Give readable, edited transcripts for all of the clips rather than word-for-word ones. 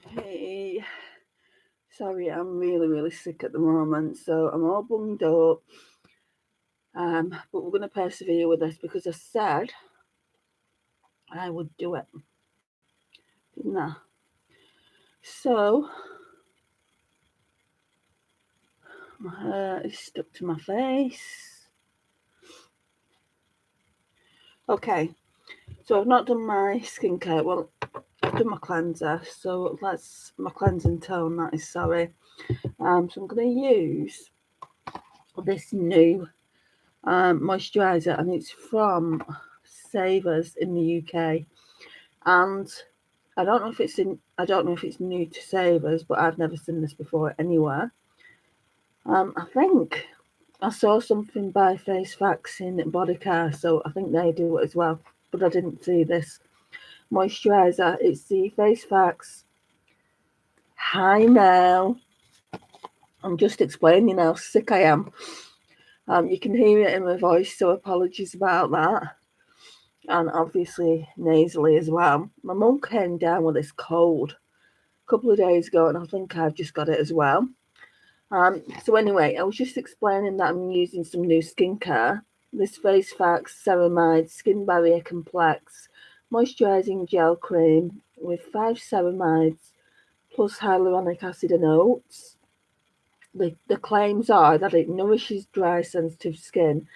Hey, sorry, I'm really sick at the moment, so I'm all bunged up. But we're going to persevere with this because I said I would do it, didn't I? So my hair is stuck to my face. Okay, so I've not done my skincare. Well, I've done my cleanser, so that's my cleansing tone. That is sorry. So I'm going to use this new moisturiser, and it's from Savers in the UK. And I don't know if it's new to Savers, but I've never seen this before anywhere. I think I saw something by Face Facts in Body Care, so I think they do it as well. But I didn't see this moisturiser. It's the Face Facts. Hi Mel. I'm just explaining how sick I am. You can hear it in my voice, so apologies about that. And obviously nasally as well. My mum came down with this cold a couple of days ago, and I think I've just got it as well. So anyway, I was just explaining that I'm using some new skincare. This Face Facts Ceramide Skin Barrier Complex Moisturising Gel Cream with 5 ceramides plus hyaluronic acid and oats. The claims are that it nourishes dry, sensitive skin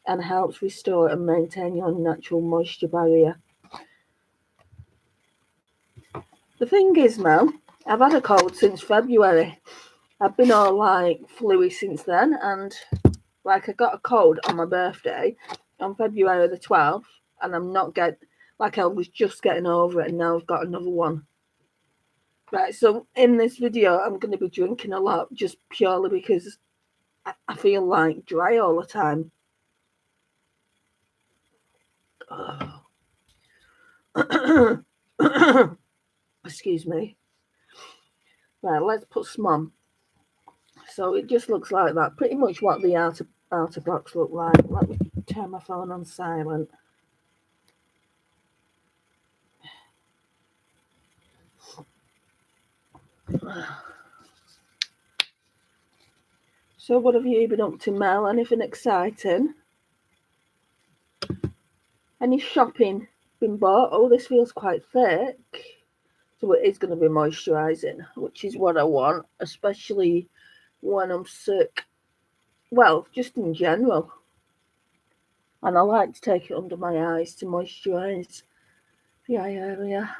and helps restore and maintain your natural moisture barrier. The thing is, Mel, I've had a cold since February. I've been all like fluey since then, and like I got a cold on my birthday on February the 12th, and I'm not like I was just getting over it, and now I've got another one. Right, so in this video, I'm going to be drinking a lot just purely because I feel like dry all the time. Excuse me. Right, let's put some on. So it just looks like that. Pretty much what the outer box look like. Let me turn my phone on silent. So what have you been up to, Mel? Anything exciting? Any shopping been bought? Oh, this feels quite thick. So it is going to be moisturising, which is what I want, especially when I'm sick. Well, just in general. And I like to take it under my eyes to moisturise the eye area.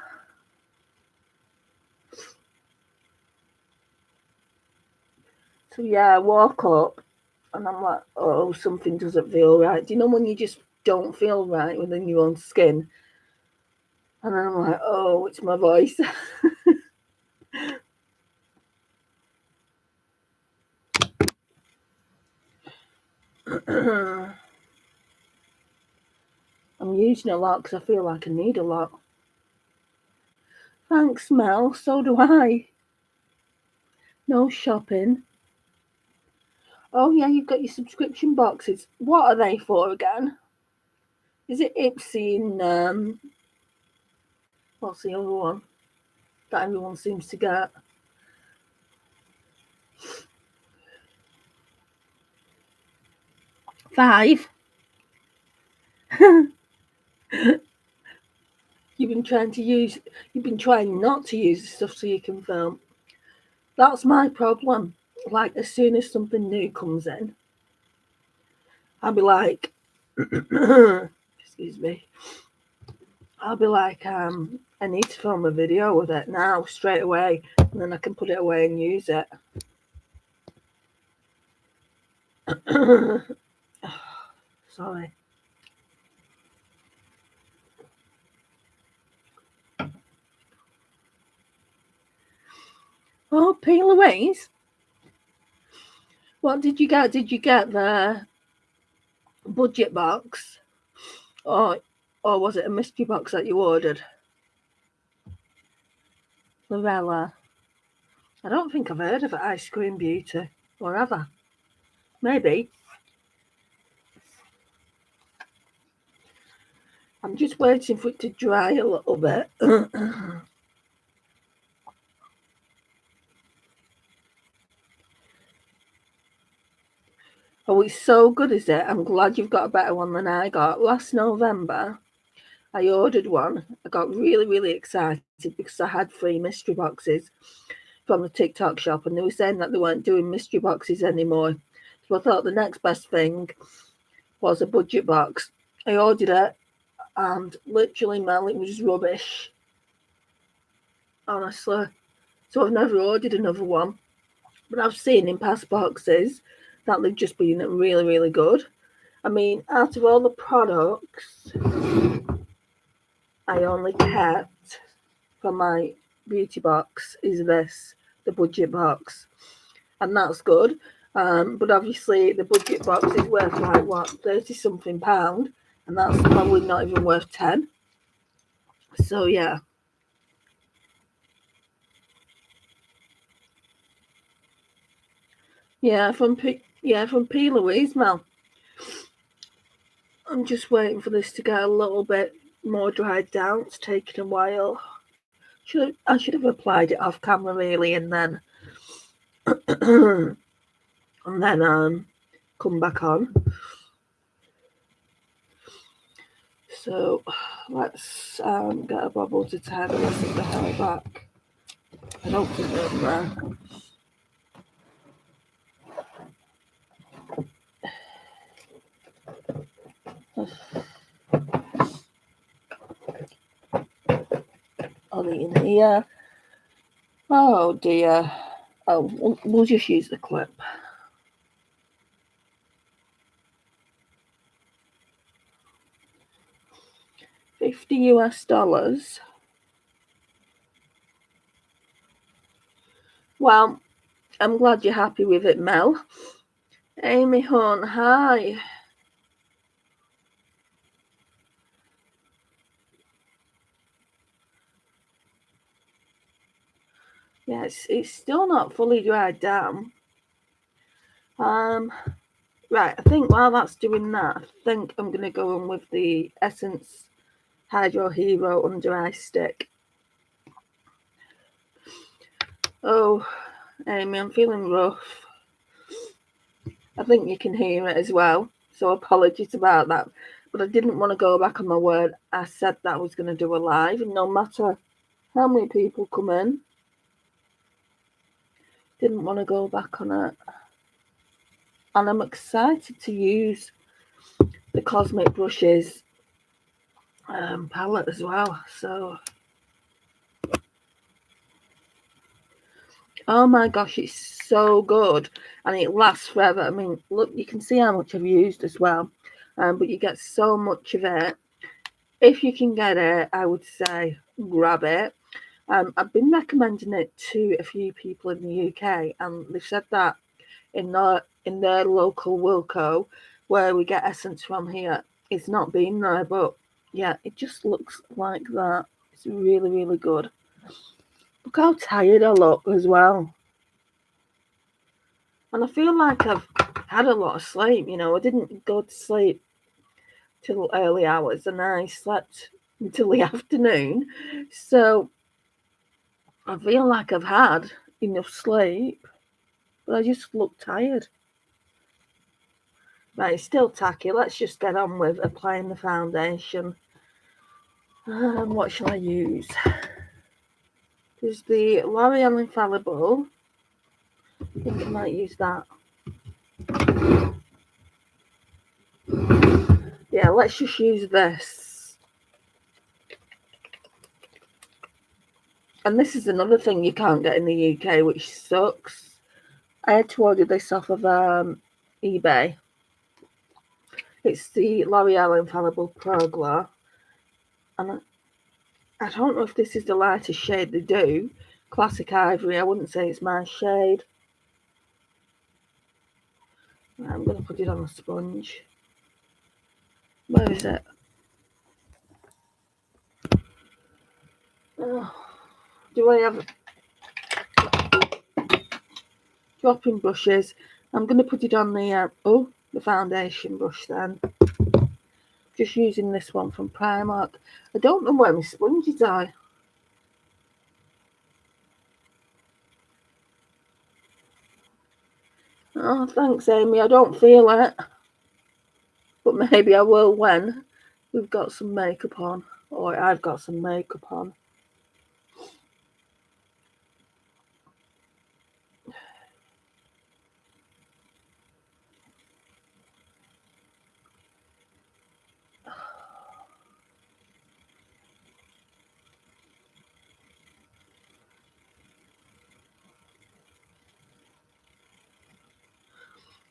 So yeah, I woke up and I'm like, oh, something doesn't feel right. Do you know when you just don't feel right within your own skin? And then I'm like, oh, it's my voice. I'm using a lot because I feel like I need a lot. Thanks, Mel. So do I. No shopping. Oh, yeah, you've got your subscription boxes. What are they for again? Is it Ipsy and, what's the other one that everyone seems to get? Five. You've been trying not to use the stuff so you can film. That's my problem. Like, as soon as something new comes in, I'll be like, excuse me, I'll be like, I need to film a video with it now, straight away, and then I can put it away and use it. Sorry. Oh, peel aways. What did you get? Did you get the budget box? Or was it a mystery box that you ordered? Lorella. I don't think I've heard of it, Ice Cream Beauty. Or have I? Maybe. I'm just waiting for it to dry a little bit. Oh, it's so good, is it? I'm glad you've got a better one than I got. Last November, I ordered one. I got really, really excited because I had 3 mystery boxes from the TikTok shop, and they were saying that they weren't doing mystery boxes anymore. So I thought the next best thing was a budget box. I ordered it, and literally, Mel, it was rubbish. Honestly. So I've never ordered another one. But I've seen in past boxes that they've just been really, really good. I mean, out of all the products I only kept from my beauty box is this, the budget box. And that's good. But obviously the budget box is worth like what, 30 something pound, and that's probably not even worth 10. So yeah. From P. Louise, Mel. I'm just waiting for this to get a little bit more dried down. It's taking a while. I should have applied it off camera really, and then come back on. So let's get a bobble to tie the rest of the hair back. I don't think they're there. On in here. Oh dear. Oh, we'll just use the clip. $50. Well, I'm glad you're happy with it, Mel. Amy Hunt, hi. Yeah, it's still not fully dried down. Right, I think while that's doing that, I think I'm going to go on with the Essence Hydro Hero Under Eye Stick. Oh, Amy, I'm feeling rough. I think you can hear it as well, so apologies about that. But I didn't want to go back on my word. I said that I was going to do a live, and no matter how many people come in, didn't want to go back on it. And I'm excited to use the Cosmic Brushes palette as well. So, oh my gosh, it's so good, and it lasts forever. I mean, look, you can see how much I've used as well, but you get so much of it. If you can get it, I would say grab it. I've been recommending it to a few people in the UK, and they've said that in their local Wilko, where we get essence from here, it's not been there, but yeah, it just looks like that. It's really, really good. Look how tired I look as well. And I feel like I've had a lot of sleep, you know. I didn't go to sleep till early hours, and I slept until the afternoon. So I feel like I've had enough sleep, but I just look tired. Right, it's still tacky. Let's just get on with applying the foundation. What shall I use? There's the L'Oreal Infallible. I think I might use that. Yeah, let's just use this. And this is another thing you can't get in the UK, which sucks. I had to order this off of eBay. It's the L'Oreal Infallible Pro Glow. And I don't know if this is the lightest shade they do. Classic Ivory, I wouldn't say it's my shade. I'm going to put it on a sponge. Where is it? Oh, do I have dropping brushes? I'm going to put it on the foundation brush then. Just using this one from Primark. I don't know where my sponges are. Oh, thanks, Amy. I don't feel it. But maybe I will when we've got some makeup on. Or I've got some makeup on.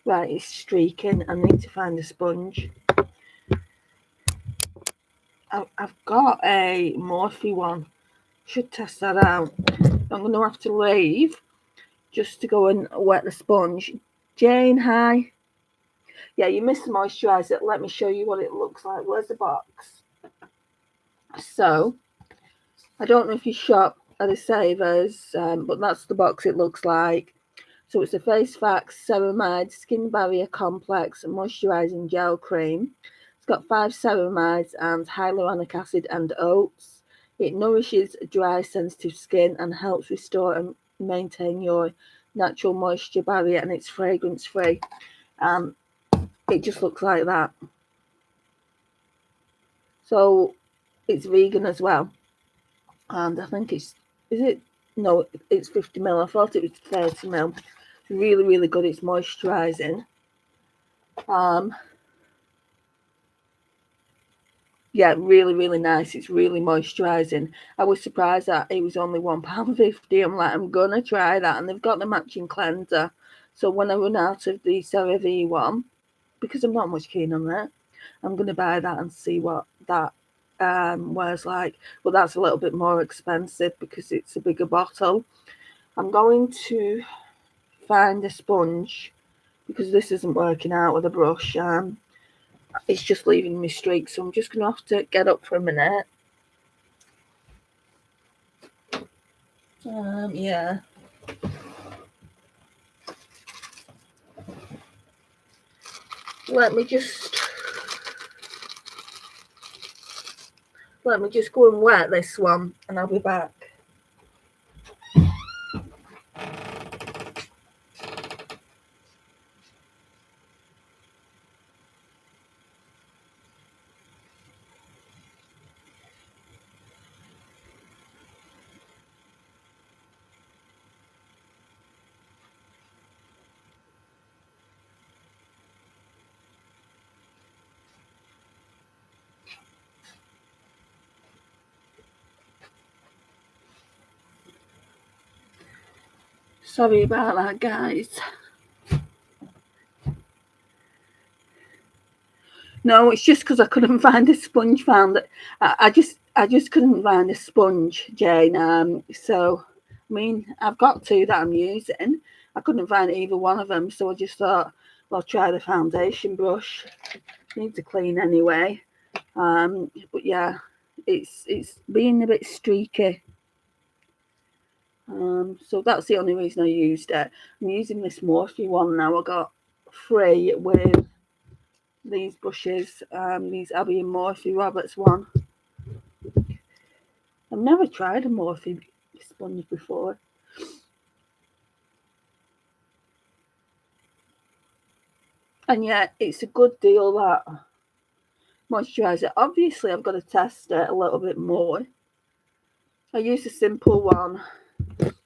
Right, it's streaking. I need to find a sponge. I've got a Morphe one. Should test that out. I'm going to have to leave just to go and wet the sponge. Jane, hi. Yeah, you missed the moisturiser. Let me show you what it looks like. Where's the box? So, I don't know if you shop at the Savers, but that's the box it looks like. So it's a Face Facts Ceramide Skin Barrier Complex Moisturising Gel Cream. It's got 5 ceramides and hyaluronic acid and oats. It nourishes dry, sensitive skin and helps restore and maintain your natural moisture barrier, and it's fragrance free. It just looks like that. So it's vegan as well. And I think it's, is it? No, it's 50ml. I thought it was 30ml. Really, really good. It's moisturising. Yeah, really, really nice. It's really moisturising. I was surprised that it was only £1.50. I'm like, I'm going to try that. And they've got the matching cleanser. So when I run out of the CeraVe one, because I'm not much keen on that, I'm going to buy that and see what that wears like. But that's a little bit more expensive because it's a bigger bottle. I'm going to find a sponge because this isn't working out with a brush. It's just leaving me streaks, so I'm just going to have to get up for a minute. Yeah. Let me just go and wet this one and I'll be back. Sorry about that, guys. No, it's just because I couldn't find a sponge. I just couldn't find a sponge, Jane. So I mean, I've got two that I'm using. I couldn't find either one of them, so I just thought, well, I'll try the foundation brush. Needs a clean anyway. But yeah, it's being a bit streaky. So that's the only reason I used it. I'm using this Morphe one now. I got free with these brushes, these Abbey and Morphe Roberts one. I've never tried a Morphe sponge before. And yet it's a good deal, that moisturiser. Obviously I've got to test it a little bit more. I used a simple one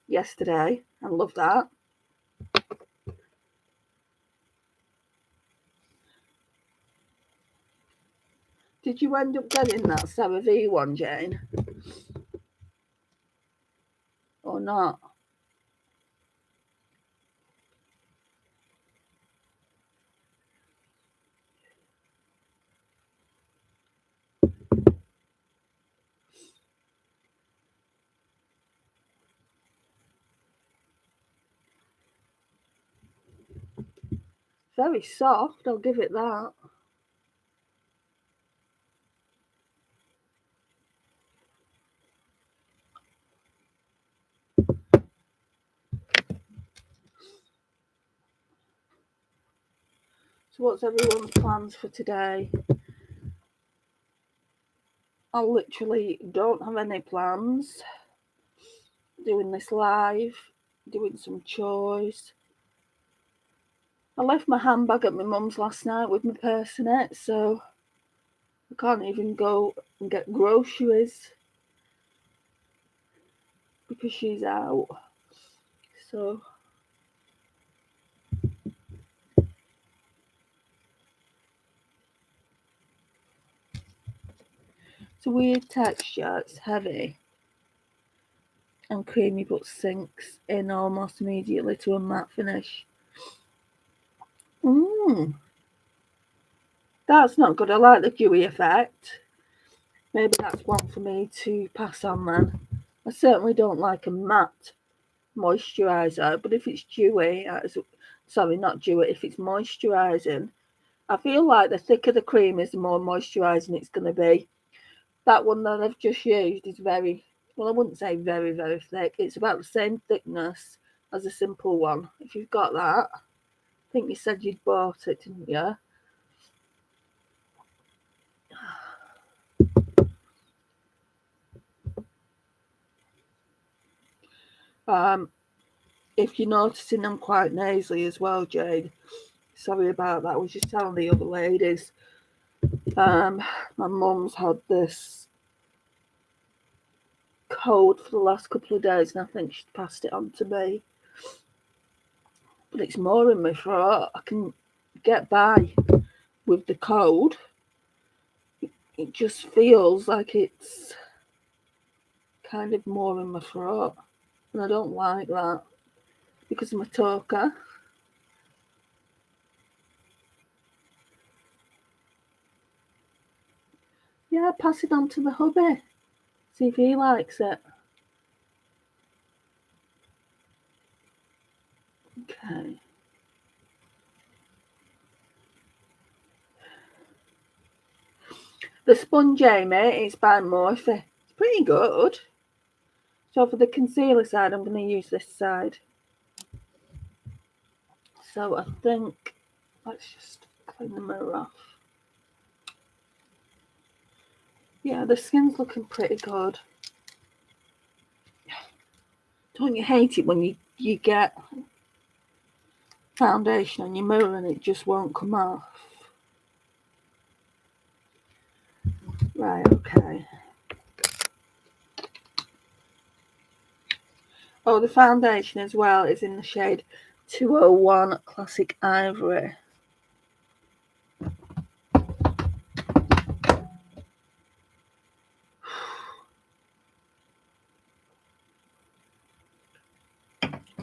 yesterday and love that. Did you end up getting that CeraVe one, Jane? Or not? Very soft, I'll give it that. So what's everyone's plans for today? I literally don't have any plans. Doing this live, doing some chores. I left my handbag at my mum's last night with my purse in it, so I can't even go and get groceries because she's out. So it's a weird texture, it's heavy and creamy but sinks in almost immediately to a matte finish. That's not good. I like the dewy effect. Maybe that's one for me to pass on then. I certainly don't like a matte moisturiser, but if it's dewy, sorry, not dewy, if it's moisturising, I feel like the thicker the cream is, the more moisturising it's going to be. That one that I've just used is very, well, I wouldn't say very, very thick. It's about the same thickness as a simple one. If you've got that, I think you said you'd bought it, didn't you? If you're noticing I'm quite nasally as well, Jade, sorry about that. I was just telling the other ladies. My mum's had this cold for the last couple of days, and I think she's passed it on to me. But it's more in my throat. I can get by with the cold. It just feels like it's kind of more in my throat, and I don't like that because I'm a talker. Yeah, pass it on to the hubby. See if he likes it. Okay. The sponge, Amy, it's by Morphe. It's pretty good. So for the concealer side, I'm going to use this side. So I think, let's just clean the mirror off. Yeah, the skin's looking pretty good. Don't you hate it when you get foundation on your mirror and it just won't come off? Right, okay. Oh, the foundation as well is in the shade 201 Classic Ivory.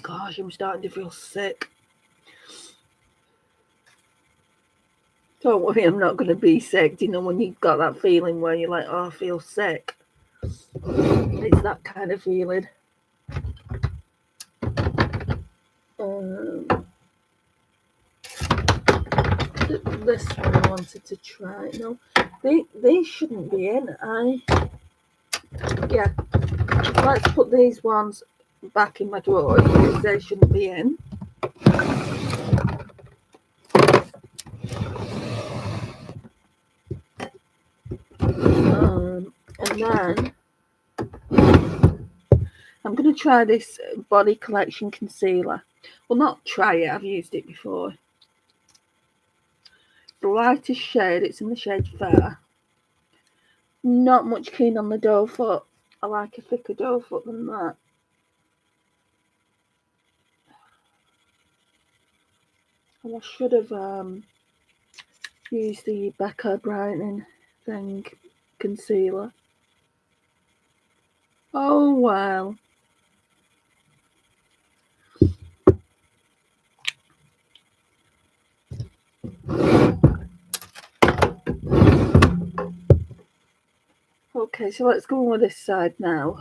Gosh, I'm starting to feel sick. Don't worry, I'm not going to be sick. Do you know when you've got that feeling where you're like, oh, I feel sick? It's that kind of feeling. This one I wanted to try. No, they shouldn't be in. Yeah, let's put these ones back in my drawer because they shouldn't be in. And then I'm going to try this Body Collection concealer. Well, not try it, I've used it before. The lightest shade, it's in the shade Fair. Not much keen on the doe foot. I like a thicker doe foot than that. And I should have used the Becca brightening thing concealer. Oh well. Okay, so let's go on with this side now.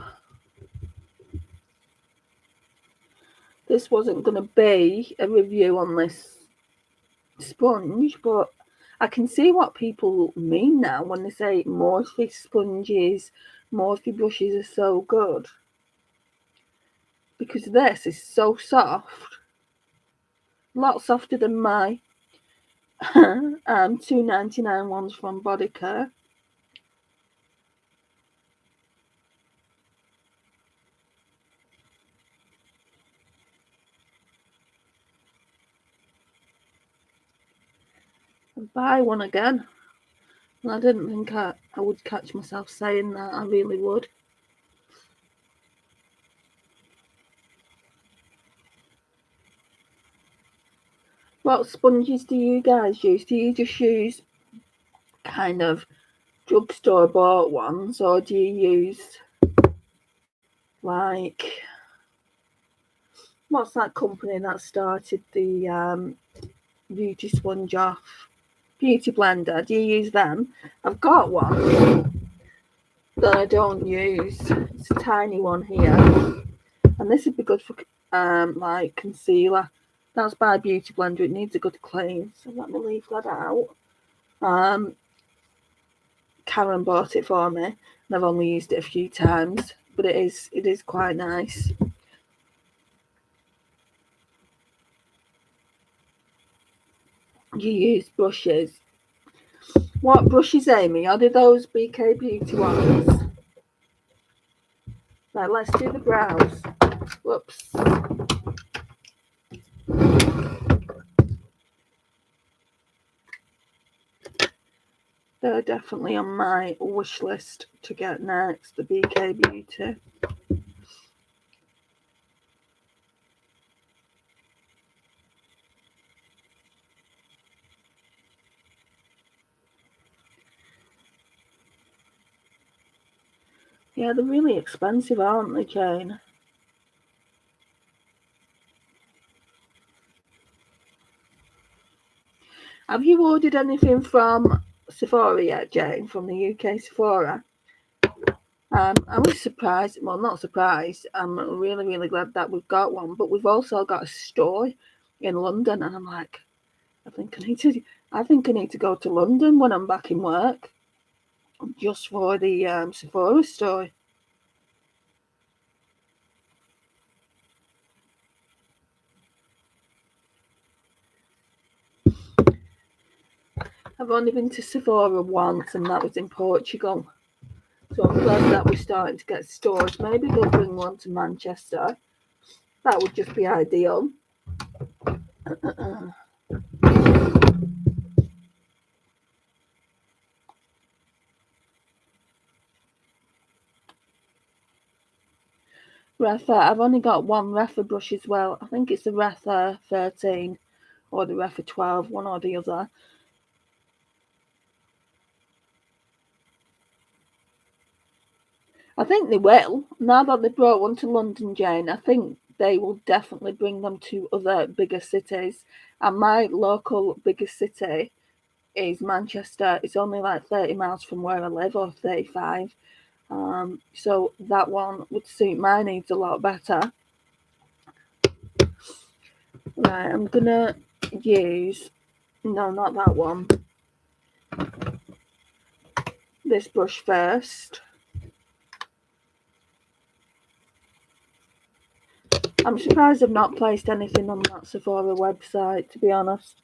This wasn't going to be a review on this sponge, but I can see what people mean now when they say Morphe sponges, Morphe brushes are so good. Because this is so soft. A lot softer than my $2.99 ones from Body Care. buy one again. And I didn't think I would catch myself saying that. I really would. What sponges do you guys use? Do you just use kind of drugstore bought ones, or do you use like, what's that company that started the beauty sponge off? Beauty blender. Do you use them? I've got one that I don't use. It's a tiny one here, and this would be good for like concealer. That's by Beauty Blender. It needs a good clean, so let me leave that out. Karen bought it for me, and I've only used it a few times, but it is quite nice. You use brushes. What brushes, Amy? Are they those BK Beauty ones? Right, let's do the brows. Whoops. They're definitely on my wish list to get next, the BK Beauty. Yeah, they're really expensive, aren't they, Jane? Have you ordered anything from Sephora yet, Jane, from the UK Sephora? I was surprised, well, not surprised. I'm really, really glad that we've got one, but we've also got a store in London, and I'm like, I think I need to go to London when I'm back in work, just for the Sephora store. I've only been to Sephora once, and that was in Portugal. So I'm glad that we're starting to get stores. Maybe they'll bring one to Manchester. That would just be ideal. Refa, I've only got one Refa brush as well. I think it's the Refa 13 or the Refa 12, one or the other. I think they will. Now that they brought one to London, Jane, I think they will definitely bring them to other bigger cities. And my local biggest city is Manchester. It's only like 30 miles from where I live, or 35. So that one would suit my needs a lot better. Right, I'm gonna use, no, not that one, this brush first. I'm surprised I've not placed anything on that Sephora website, to be honest.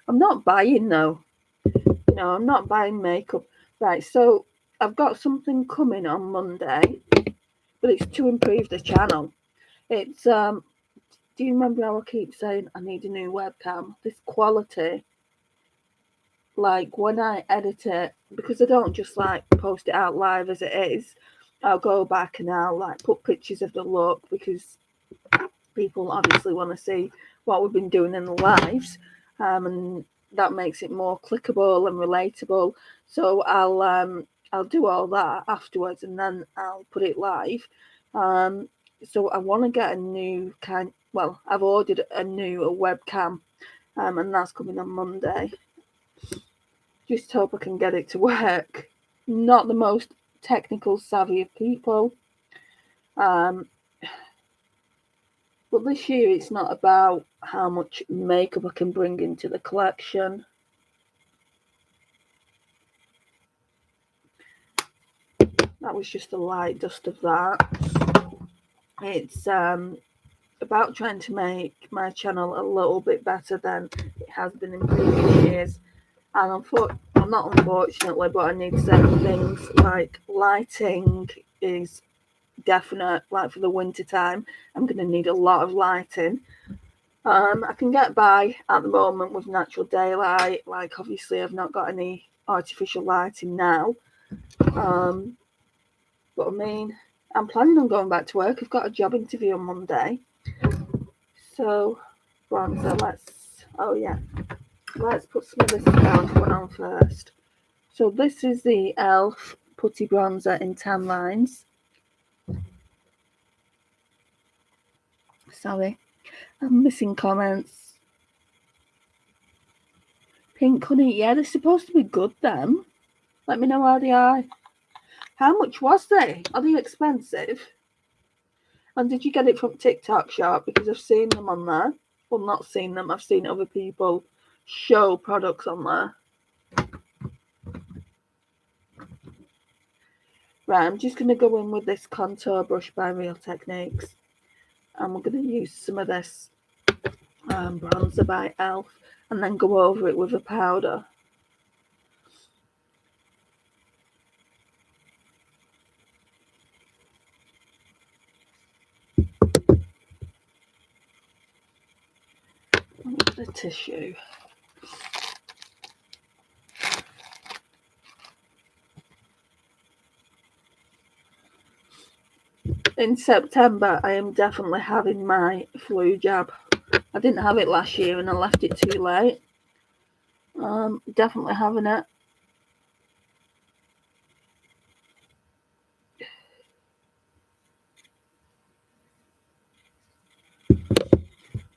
I'm not buying though. No, I'm not buying makeup. Right, so I've got something coming on Monday, but it's to improve the channel. It's do you remember how I keep saying I need a new webcam? This quality, like when I edit it, because I don't just like post it out live as it is, I'll go back and I'll like put pictures of the look, because people obviously want to see what we've been doing in the lives, and that makes it more clickable and relatable. So I'll do all that afterwards, and then I'll put it live. So I want to get a new kind. Well, I've ordered a new webcam, and that's coming on Monday. Just hope I can get it to work. Not the most technical savvy of people. But this year it's not about how much makeup I can bring into the collection. That was just a light dust of that. It's about trying to make my channel a little bit better than it has been in previous years. And not unfortunately, but I need certain things like lighting is definite. Like for the winter time, I'm going to need a lot of lighting. I can get by at the moment with natural daylight. Like, obviously, I've not got any artificial lighting now. But I mean, I'm planning on going back to work. I've got a job interview on Monday. So, bronzer, let's put some of this e.l.f. one on first. So this is the e.l.f. Putty Bronzer in Tan Lines. Sorry, I'm missing comments. Pink honey, yeah, they're supposed to be good then. Let me know how they are. How much was they? Are they expensive? And did you get it from TikTok Shop? Because I've seen them on there. Well, not seen them. I've seen other people show products on there. Right, I'm just going to go in with this contour brush by Real Techniques. And we're going to use some of this bronzer by e.l.f. and then go over it with a powder. The tissue. In September, I am definitely having my flu jab. I didn't have it last year and I left it too late. Definitely having it.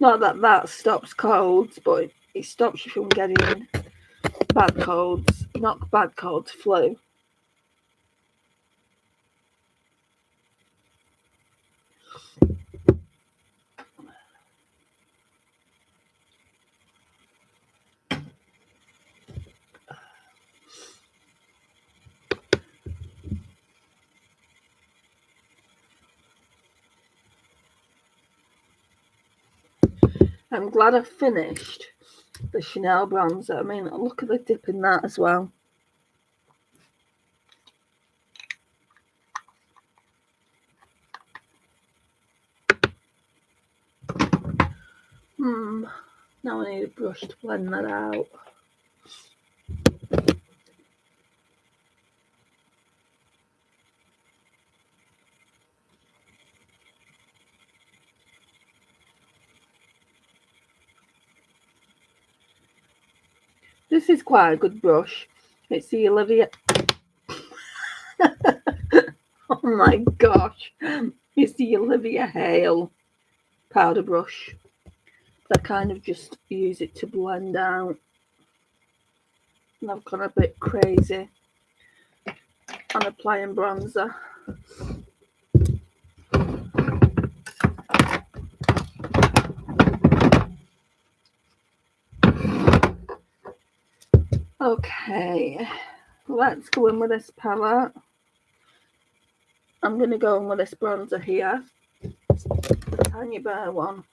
Not that that stops colds, but it stops you from getting bad colds. Not bad colds, flu. I'm glad I finished the Chanel bronzer. I mean, look at the dip in that as well. Now I need a brush to blend that out. This is quite a good brush. It's the Olivia. Oh my gosh. It's the Olivia Hale powder brush. I kind of just use it to blend out. And I've gone a bit crazy on applying bronzer. Okay, let's go in with this palette. I'm going to go in with this bronzer here, the Tiny Bear one.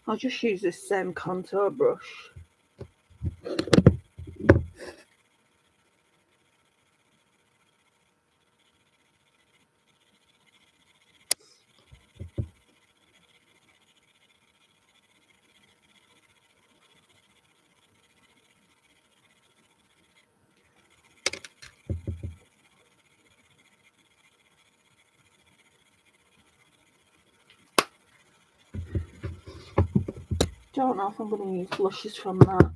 I'll just use this same contour brush. Don't know if I'm going to use blushes from that.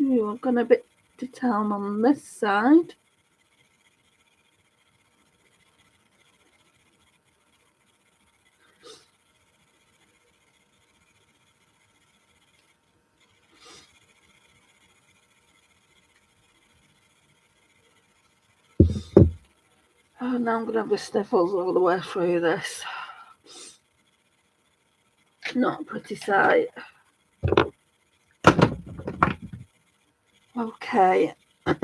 Ooh, I've gone a bit to town on this side. Oh, now I'm going to have the sniffles all the way through this. Not a pretty sight. Okay. What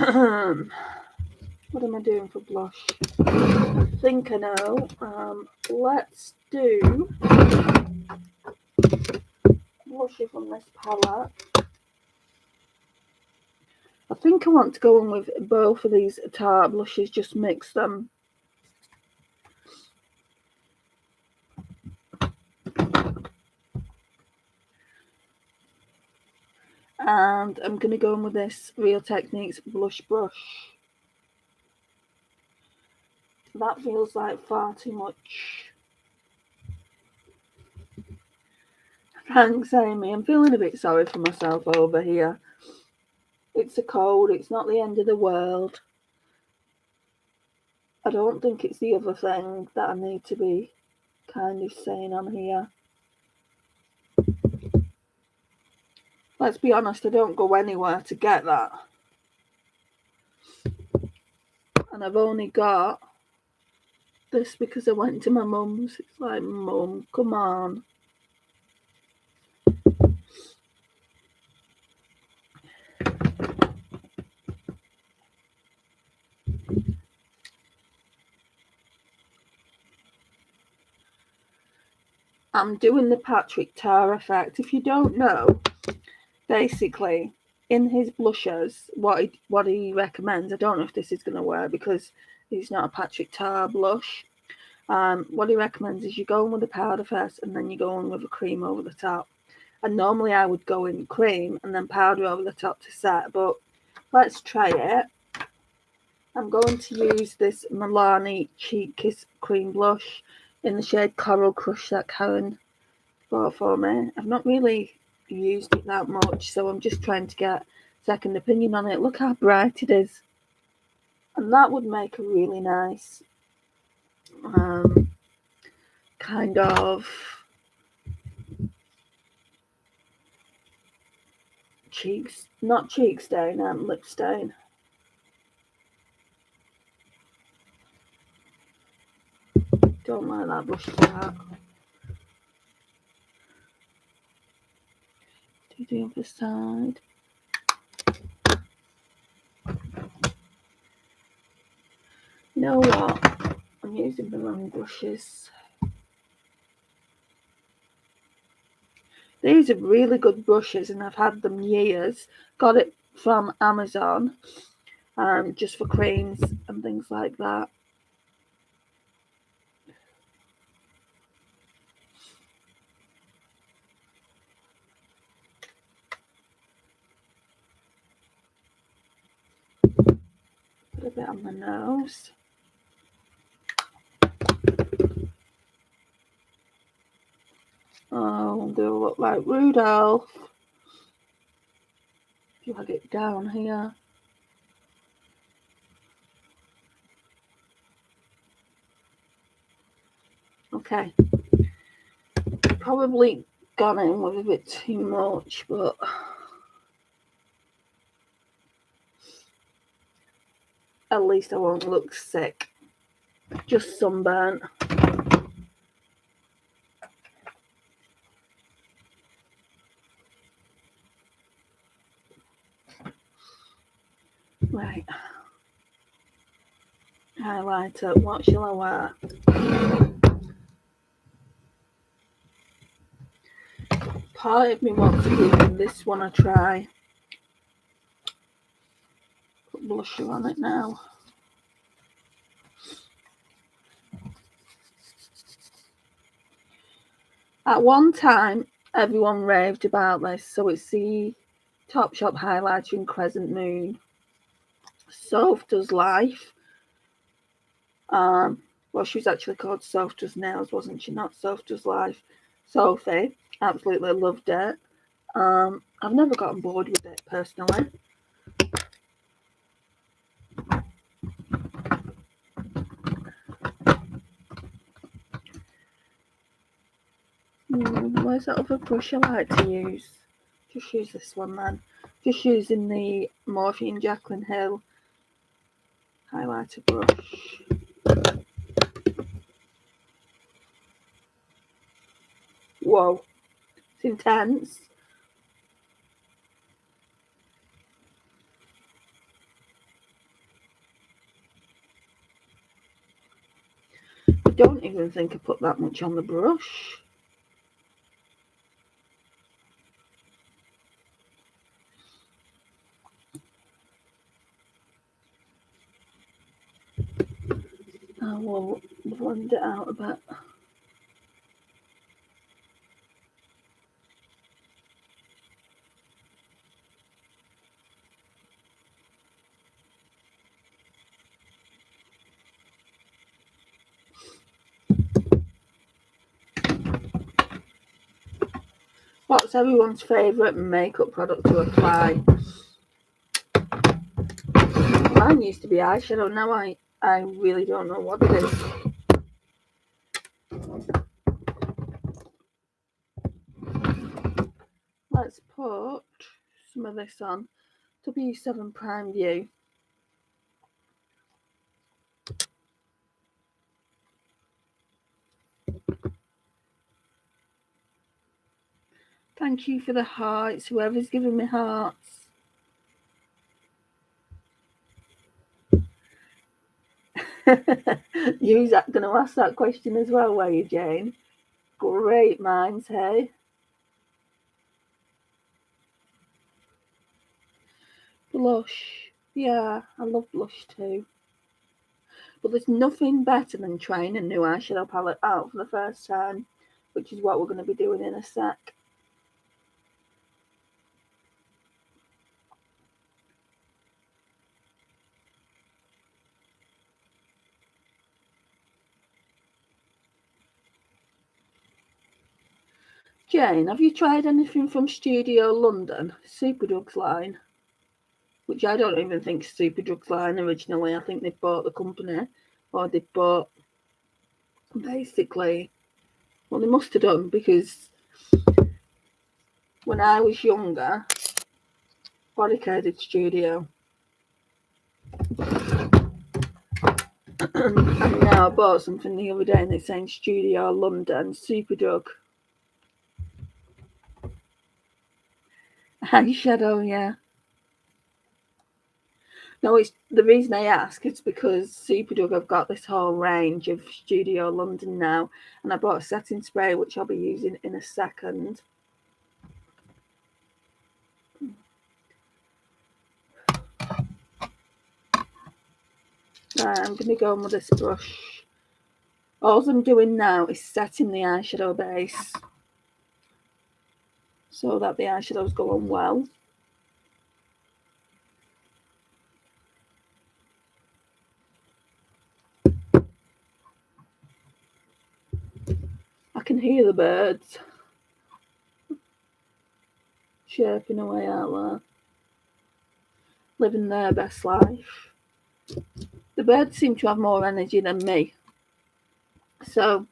am I doing for blush? I think I know. Let's blushes from this palette. I think I want to go in with both of these Tarte blushes, just mix them. And I'm going to go in with this Real Techniques blush brush. That feels like far too much. Thanks, Amy. I'm feeling a bit sorry for myself over here. It's a cold. It's not the end of the world. I don't think it's the other thing that I need to be kind of saying on here. Let's be honest, I don't go anywhere to get that. And I've only got this because I went to my mum's. It's like, Mum, come on. I'm doing the Patrick Tar effect. If you don't know, basically, in his blushes, what he recommends, I don't know if this is going to work because it's not a Patrick Tar blush. What he recommends is you go in with the powder first and then you go in with a cream over the top. And normally I would go in cream and then powder over the top to set, but let's try it. I'm going to use this Milani Cheek Kiss Cream Blush in the shade Coral Crush that Karen bought for me. I've not really used it that much, so I'm just trying to get second opinion on it. Look how bright it is. And that would make a really nice kind of cheeks, not cheek stain, lip stain. Don't like that blush for that. Do the other side. You know what? I'm using the wrong brushes. These are really good brushes and I've had them years. Got it from Amazon, just for creams and things like that. Put a bit on the nose. Oh, I'm going to look like Rudolph. Drag it down here. Okay. Probably gone in with a bit too much, but at least I won't look sick. Just sunburnt. Right. Highlighter. What shall I wear? Part of me wants to give this one a try. Put blusher on it now. At one time, everyone raved about this. So it's the Topshop highlighter in Crescent Moon. Soph Does Life. Well, she was actually called Soph Does Nails, wasn't she? Not Soph Does Life. Sophie, absolutely loved it. I've never gotten bored with it personally. Where's that other brush I like to use? Just use this one then. Just using the Morphe Jaclyn Hill highlighter brush. Whoa, it's intense. I don't even think I put that much on the brush. I will blend it out a bit. What's everyone's favourite makeup product to apply? Mine used to be eyeshadow. Now I really don't know what it is. Let's put some of this on. W7 Prime View. Thank you for the hearts, whoever's giving me hearts. You was going to ask that question as well, were you, Jane? Great minds, hey? Blush. Yeah, I love blush too. But there's nothing better than trying a new eyeshadow palette out for the first time, which is what we're going to be doing in a sec. Jane, have you tried anything from Studio London, Superdrug's line? Which I don't even think is Superdrug's line originally. I think they bought the company, or they bought basically, well, they must have done, because when I was younger, Barricaded Studio. And now I bought something the other day and it's saying Studio London, Superdrug. Eyeshadow, yeah. No, it's the reason I ask is because Superdrug have got this whole range of Studio London now, and I bought a setting spray which I'll be using in a second. Right, I'm going to go on with this brush. All I'm doing now is setting the eyeshadow base so that the eyeshadow's going well. I can hear the birds chirping away out there, living their best life. The birds seem to have more energy than me. So,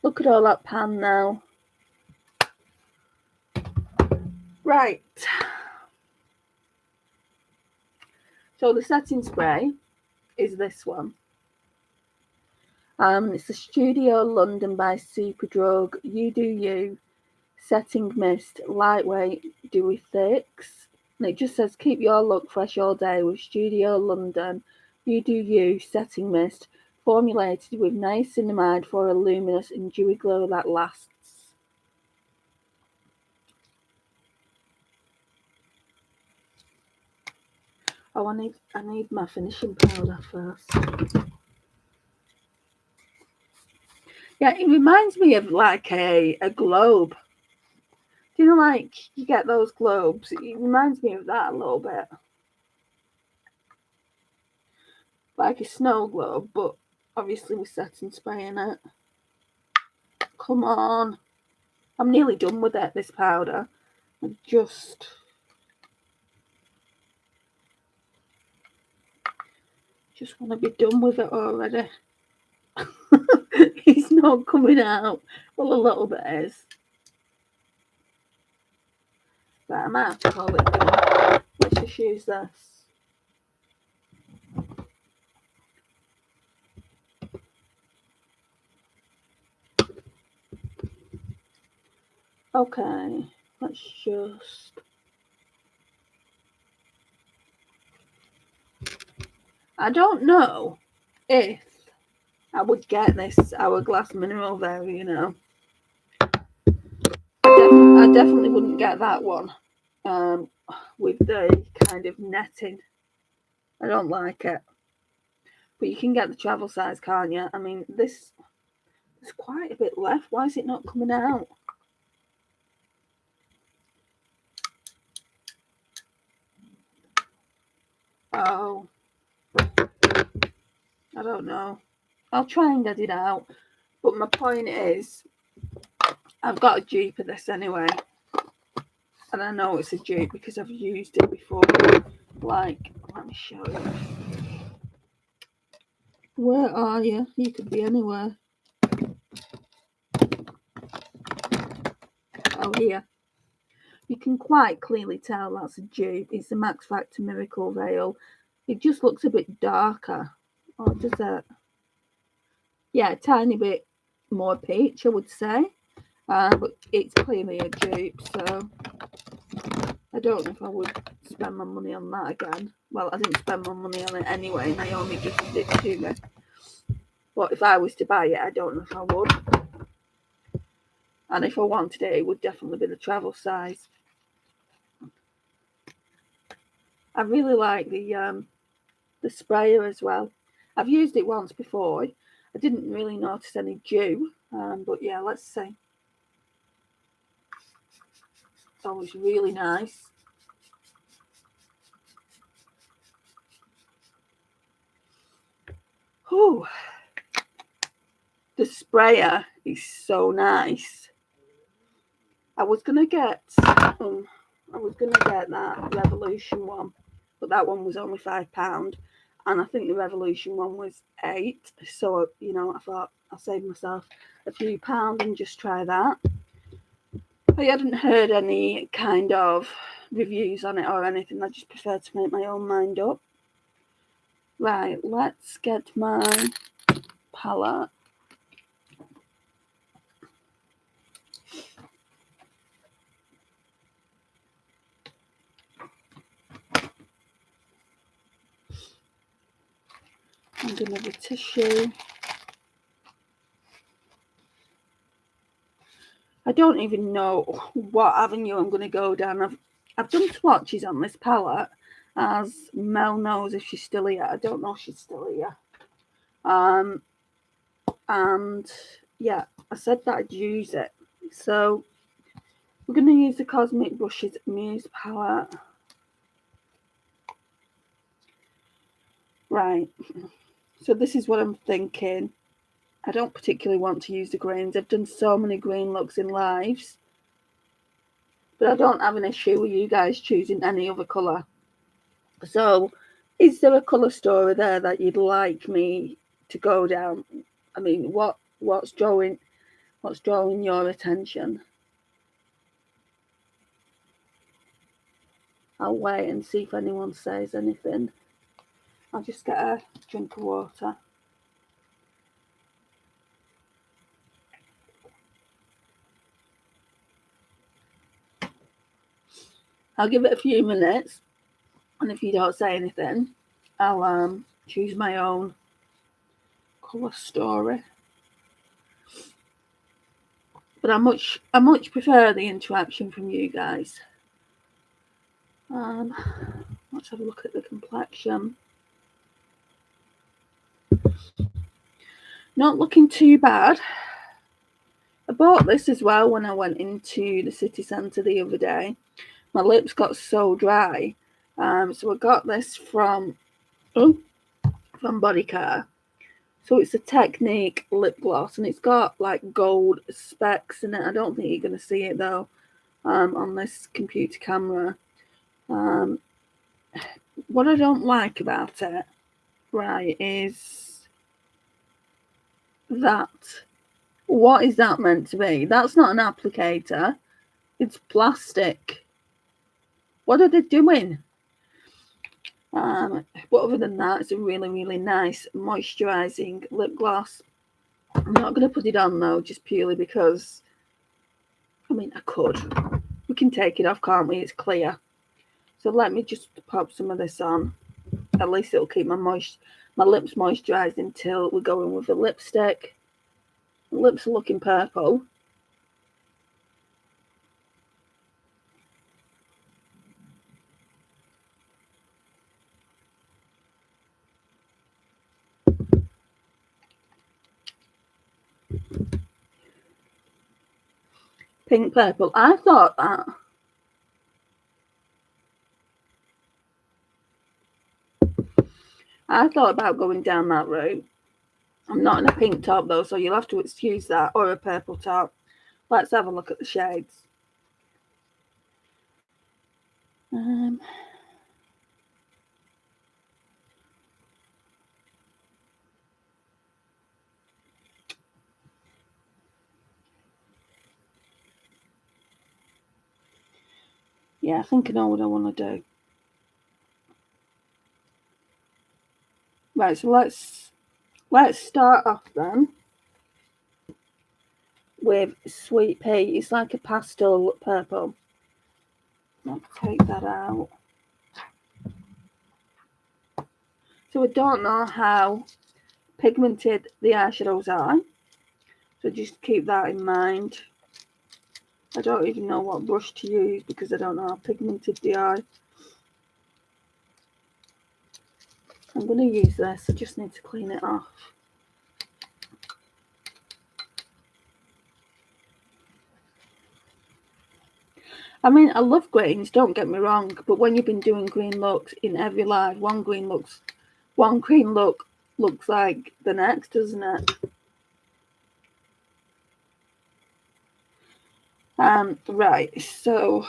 look at all that pan now. Right. So the setting spray is this one. It's the Studio London by Superdrug. You Do You Setting Mist Lightweight Dewy Fix. And it just says keep your look fresh all day with Studio London You Do You Setting Mist, formulated with niacinamide for a luminous and dewy glow that lasts. Oh, I need my finishing powder first. Yeah, it reminds me of like a globe. Do you know, like you get those globes? It reminds me of that a little bit. Like a snow globe, but obviously with setting spray in it. Come on. I'm nearly done with it, this powder. I just want to be done with it already. It's not coming out. Well, a little bit is. But I might have to call it done. Let's just use this. Okay, let's just... I don't know if I would get this Hourglass Mineral there, you know. I definitely wouldn't get that one with the kind of netting. I don't like it. But you can get the travel size, can't you? I mean, there's quite a bit left. Why is it not coming out? Oh, I don't know. I'll try and get it out. But my point is, I've got a dupe of this anyway. And I know it's a dupe because I've used it before. Like, let me show you. Where are you? You could be anywhere. Oh, here. You can quite clearly tell that's a dupe. It's the Max Factor Miracle Veil. It just looks a bit darker. Or does it? Yeah, a tiny bit more peach, I would say. But it's clearly a dupe, so I don't know if I would spend my money on that again. Well, I didn't spend my money on it anyway. Naomi gifted it to me. But if I was to buy it, I don't know if I would. And if I wanted it, it would definitely be the travel size. I really like the sprayer as well. I've used it once before. I didn't really notice any dew, but yeah, let's see. It's always really nice. Oh, the sprayer is so nice. I was gonna get that Revolution one, but that one was only £5, and I think the Revolution one was £8. So you know, I thought I'll save myself a few pounds and just try that. I hadn't heard any kind of reviews on it or anything. I just prefer to make my own mind up. Right, let's get my palette. I'm gonna have a tissue. I don't even know what avenue I'm going to go down. I've done swatches on this palette, as Mel knows if she's still here. I don't know if she's still here. And yeah, I said that I'd use it. So we're going to use the Cosmic Brushes MUSE palette. Right. So this is what I'm thinking. I don't particularly want to use the greens. I've done so many green looks in lives. But I don't have an issue with you guys choosing any other colour. So, is there a colour story there that you'd like me to go down? I mean, what's drawing your attention? I'll wait and see if anyone says anything. I'll just get a drink of water. I'll give it a few minutes, and if you don't say anything, I'll choose my own colour story. But I much prefer the interaction from you guys. Let's have a look at the complexion. Not looking too bad. I bought this as well when I went into the city centre the other day. My lips got so dry. So I got this from Bodycare. So it's a Technique lip gloss, and it's got like gold specks in it. I don't think you're going to see it though on this computer camera. What I don't like about it, right, is that. What is that meant to be? That's not an applicator. It's plastic. What are they doing? But other than that, it's a really, really nice moisturising lip gloss. I'm not going to put it on though, just purely because, I mean, I could. We can take it off, can't we? It's clear. So let me just pop some of this on. At least it'll keep my lips moisturised until we're going with the lipstick. The lips are looking purple. pink purple. I thought that. I thought about going down that route. I'm not in a pink top though, so you'll have to excuse that, or a purple top. Let's have a look at the shades. Yeah, I think I know what I want to do. Right, so let's start off then with Sweet Pea. It's like a pastel purple. I'll take that out. So I don't know how pigmented the eyeshadows are, so just keep that in mind. I don't even know what brush to use because I don't know how pigmented they are. I'm going to use this, I just need to clean it off. I mean, I love greens, don't get me wrong, but when you've been doing green looks in every life, one green look looks like the next, doesn't it? Right, so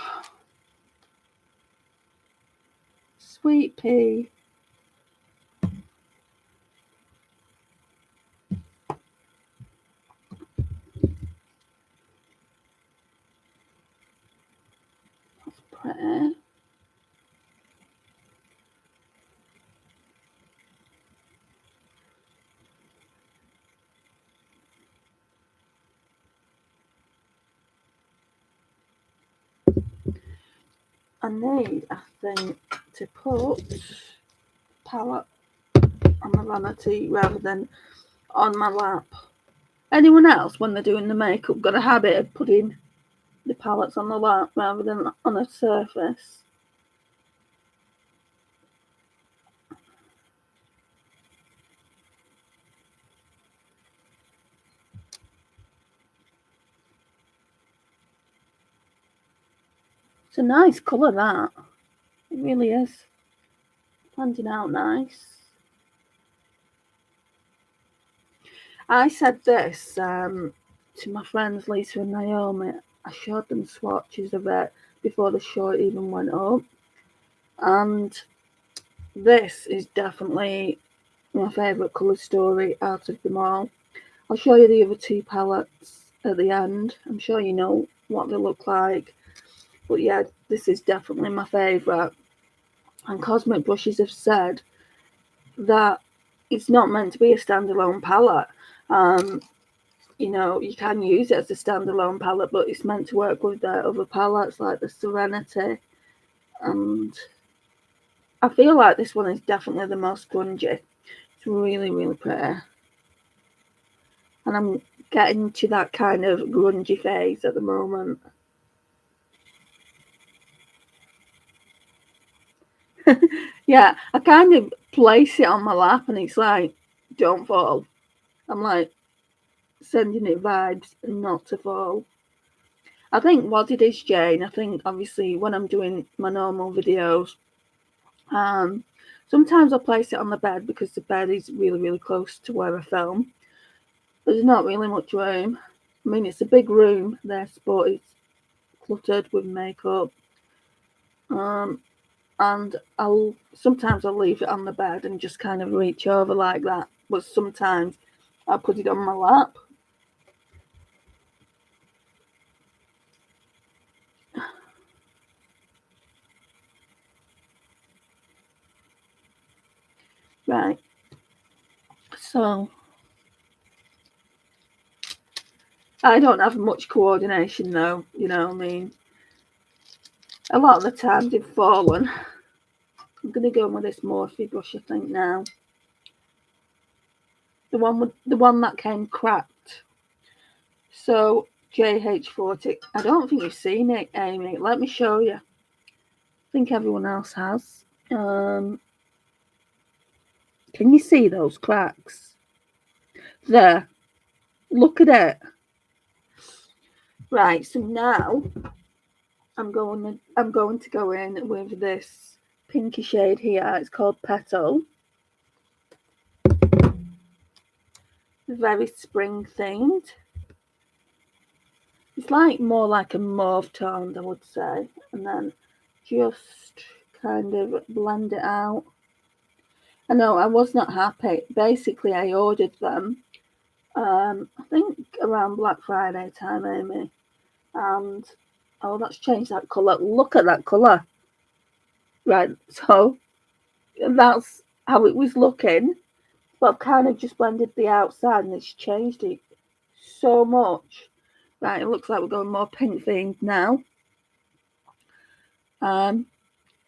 Sweet Pea. That's pretty. I need, I think, to put palette on my vanity rather than on my lap. Anyone else, when they're doing the makeup, got a habit of putting the palettes on the lap rather than on a surface? It's a nice colour, that. It really is. Blending out nice. I said this to my friends Lisa and Naomi. I showed them swatches of it before the show even went up. And this is definitely my favourite colour story out of them all. I'll show you the other two palettes at the end. I'm sure you know what they look like. But yeah, this is definitely my favourite. And Cosmic Brushes have said that it's not meant to be a standalone palette. You know, you can use it as a standalone palette, but it's meant to work with the other palettes like the Serenity. And I feel like this one is definitely the most grungy. It's really, really pretty. And I'm getting to that kind of grungy phase at the moment. Yeah, I kind of place it on my lap and it's like, don't fall. I'm like sending it vibes not to fall. I think what it is, Jane, I think obviously when I'm doing my normal videos, sometimes I'll place it on the bed because the bed is really, really close to where I film. There's not really much room. I mean, it's a big room, this, but it's cluttered with makeup. And sometimes I'll leave it on the bed and just kind of reach over like that. But sometimes I'll put it on my lap. Right. So I don't have much coordination though, you know what I mean? A lot of the times they've fallen. I'm gonna go with this Morphe brush, I think now. The one that came cracked. So JH40. I don't think you've seen it, Amy. Let me show you. I think everyone else has. Can you see those cracks? There. Look at it. Right, so now I'm going to go in with this pinky shade here. It's called Petal. Very spring themed. It's like more like a mauve tone, I would say, and then just kind of blend it out. I know I was not happy. Basically, I ordered them, I think around Black Friday time, Amy, and oh, that's changed that colour. Look at that colour. Right, so that's how it was looking, but I've kind of just blended the outside and it's changed it so much. Right, it looks like we're going more pink themed now.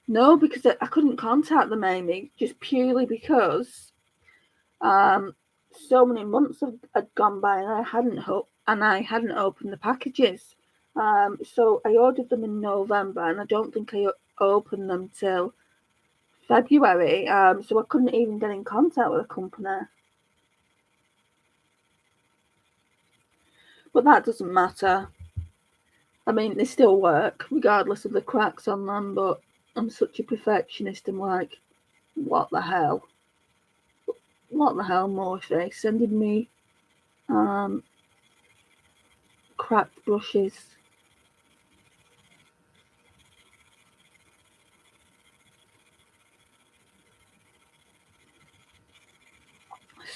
No, because I couldn't contact them, Amy, just purely because so many months had gone by and I hadn't opened the packages. So I ordered them in November and I don't think I opened them till February. So I couldn't even get in contact with the company. But that doesn't matter. I mean, they still work regardless of the cracks on them, but I'm such a perfectionist. I'm like, what the hell? What the hell, Morphe? Sending me cracked brushes.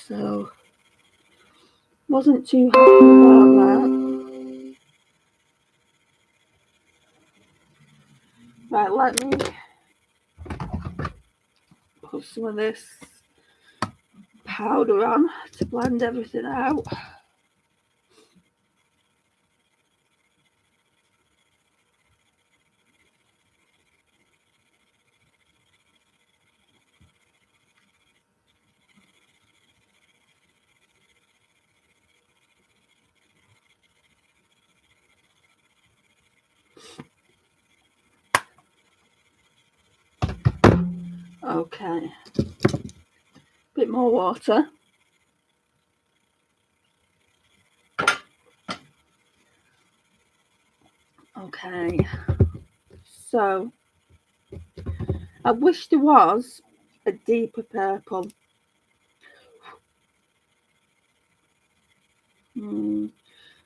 So, wasn't too happy about that. Right, let me put some of this powder on to blend everything out. Okay. Bit more water. Okay. So, I wish there was a deeper purple.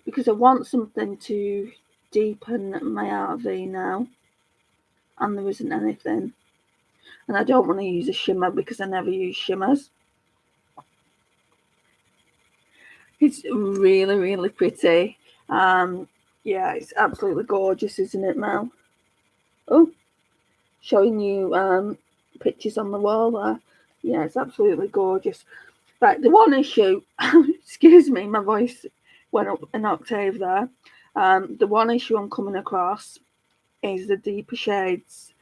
Because I want something to deepen my RV now, and there isn't anything. And I don't want to use a shimmer because I never use shimmers. It's really, really pretty. Yeah, it's absolutely gorgeous, isn't it, Mel? Oh, showing you pictures on the wall there. Yeah, it's absolutely gorgeous. Right, the one issue, excuse me, my voice went up an octave there. The one issue I'm coming across is the deeper shades.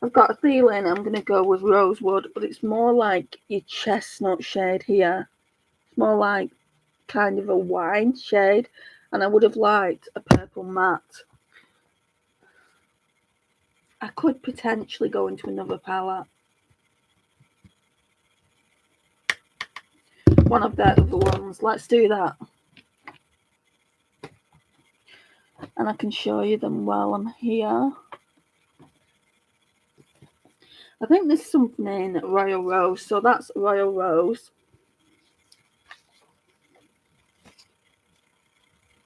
I've got a feeling I'm going to go with rosewood, but it's more like your chestnut shade here. It's more like kind of a wine shade, and I would have liked a purple matte. I could potentially go into another palette. One of the other ones. Let's do that. And I can show you them while I'm here. I think there's something in Royal Rose, so that's Royal Rose.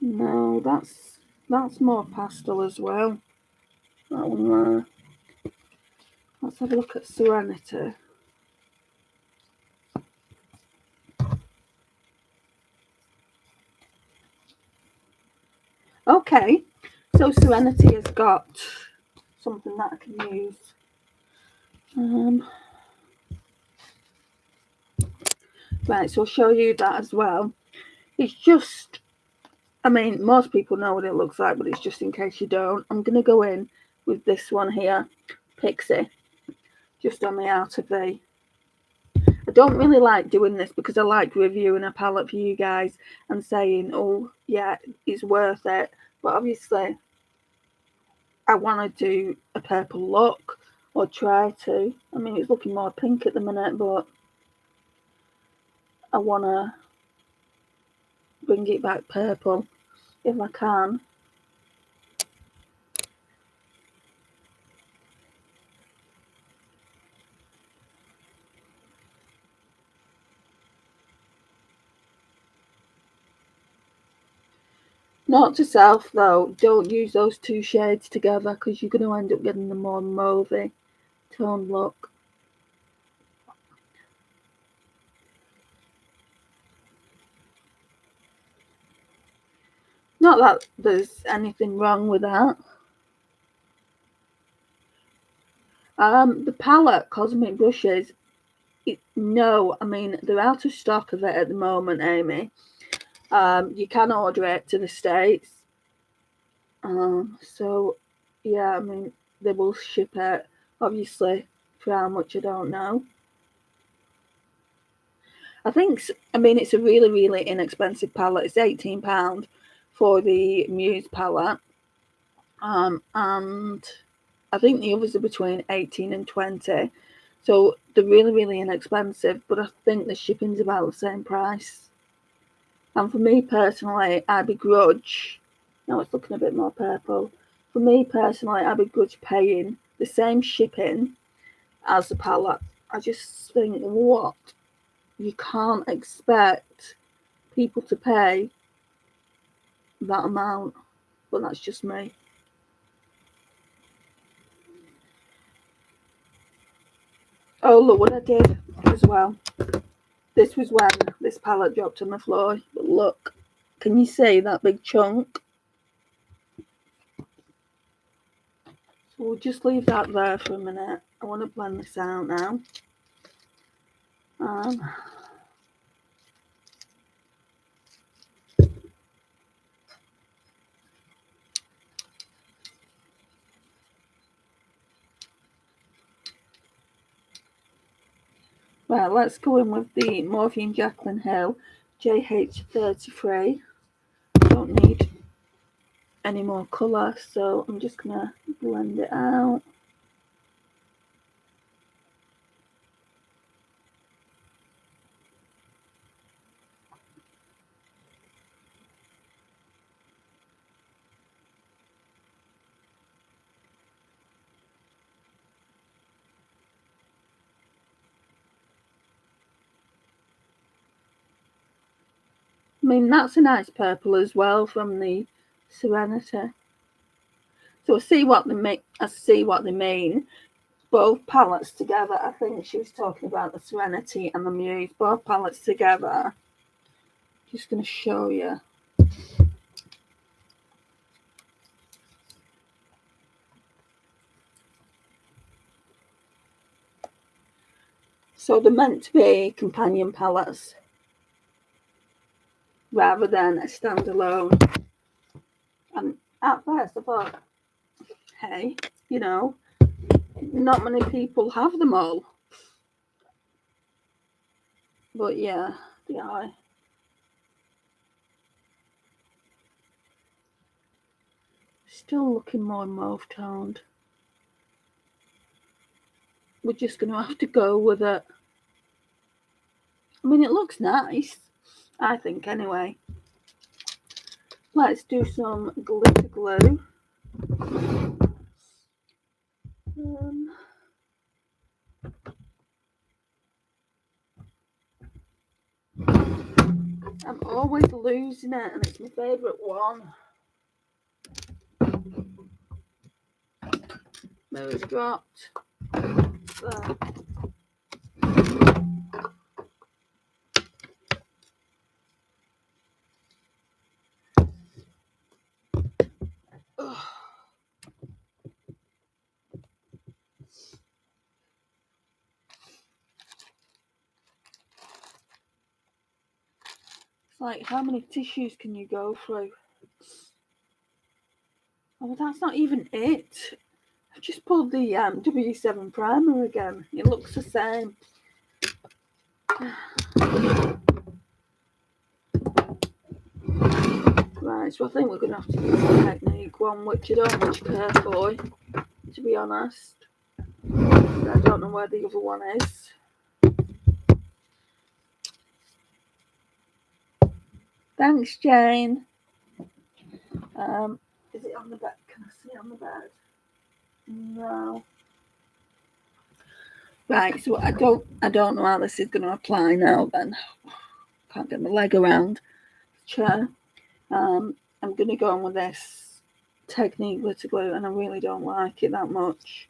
No, that's more pastel as well. That one there. Let's have a look at Serenity. Okay, so Serenity has got something that I can use. Right, so I'll show you that as well. It's just, I mean, most people know what it looks like, but it's just in case you don't. I'm going to go in with this one here, Pixie, just on the outer V. I don't really like doing this because I like reviewing a palette for you guys and saying, oh, yeah, it's worth it. But obviously, I want to do a purple look or try to. I mean, it's looking more pink at the minute, but I want to bring it back purple if I can. Not to self though, don't use those two shades together because you're going to end up getting the more mauvey tone look. Not that there's anything wrong with that. The palette cosmic brushes, no, I mean they're out of stock of it at the moment, Amy. You can order it to the States. So yeah, I mean they will ship it, obviously for how much I don't know. I mean it's a really, really inexpensive palette. It's £18 for the MUSE palette. And I think the others are between 18 and 20. So they're really, really inexpensive, but I think the shipping's about the same price. And for me personally, I begrudge, now it's looking a bit more purple. For me personally, I begrudge paying the same shipping as the palette. I just think, what? You can't expect people to pay that amount. But that's just me. Oh, look what I did as well. This was when this palette dropped on the floor. But look, can you see that big chunk? So we'll just leave that there for a minute. I want to blend this out now. Well, let's go in with the Morphe & Jaclyn Hill JH33. Don't need any more colour, so I'm just going to blend it out. I mean, that's a nice purple as well from the Serenity. So I see what they mean. Both palettes together. I think she was talking about the Serenity and the Muse. Both palettes together. Just going to show you. So they're meant to be companion palettes rather than a standalone. And at first I thought, hey, you know, not many people have them all. But yeah, the eye. Still looking more mauve toned. We're just going to have to go with it. I mean, it looks nice, I think, anyway. Let's do some glitter glue. I'm always losing it, and it's my favourite one. There it's dropped. There. It's like, how many tissues can you go through? Oh, that's not even it. I've just pulled the W7 primer again. It looks the same. Right, so I think we're going to have to use the Technique one, which I don't much care for, to be honest. I don't know where the other one is. Thanks, Jane. Is it on the bed? Can I see it on the bed? No. Right, so I don't know how this is going to apply now then. Can't get my leg around the chair. I'm going to go on with this Technique glitter glue, and I really don't like it that much.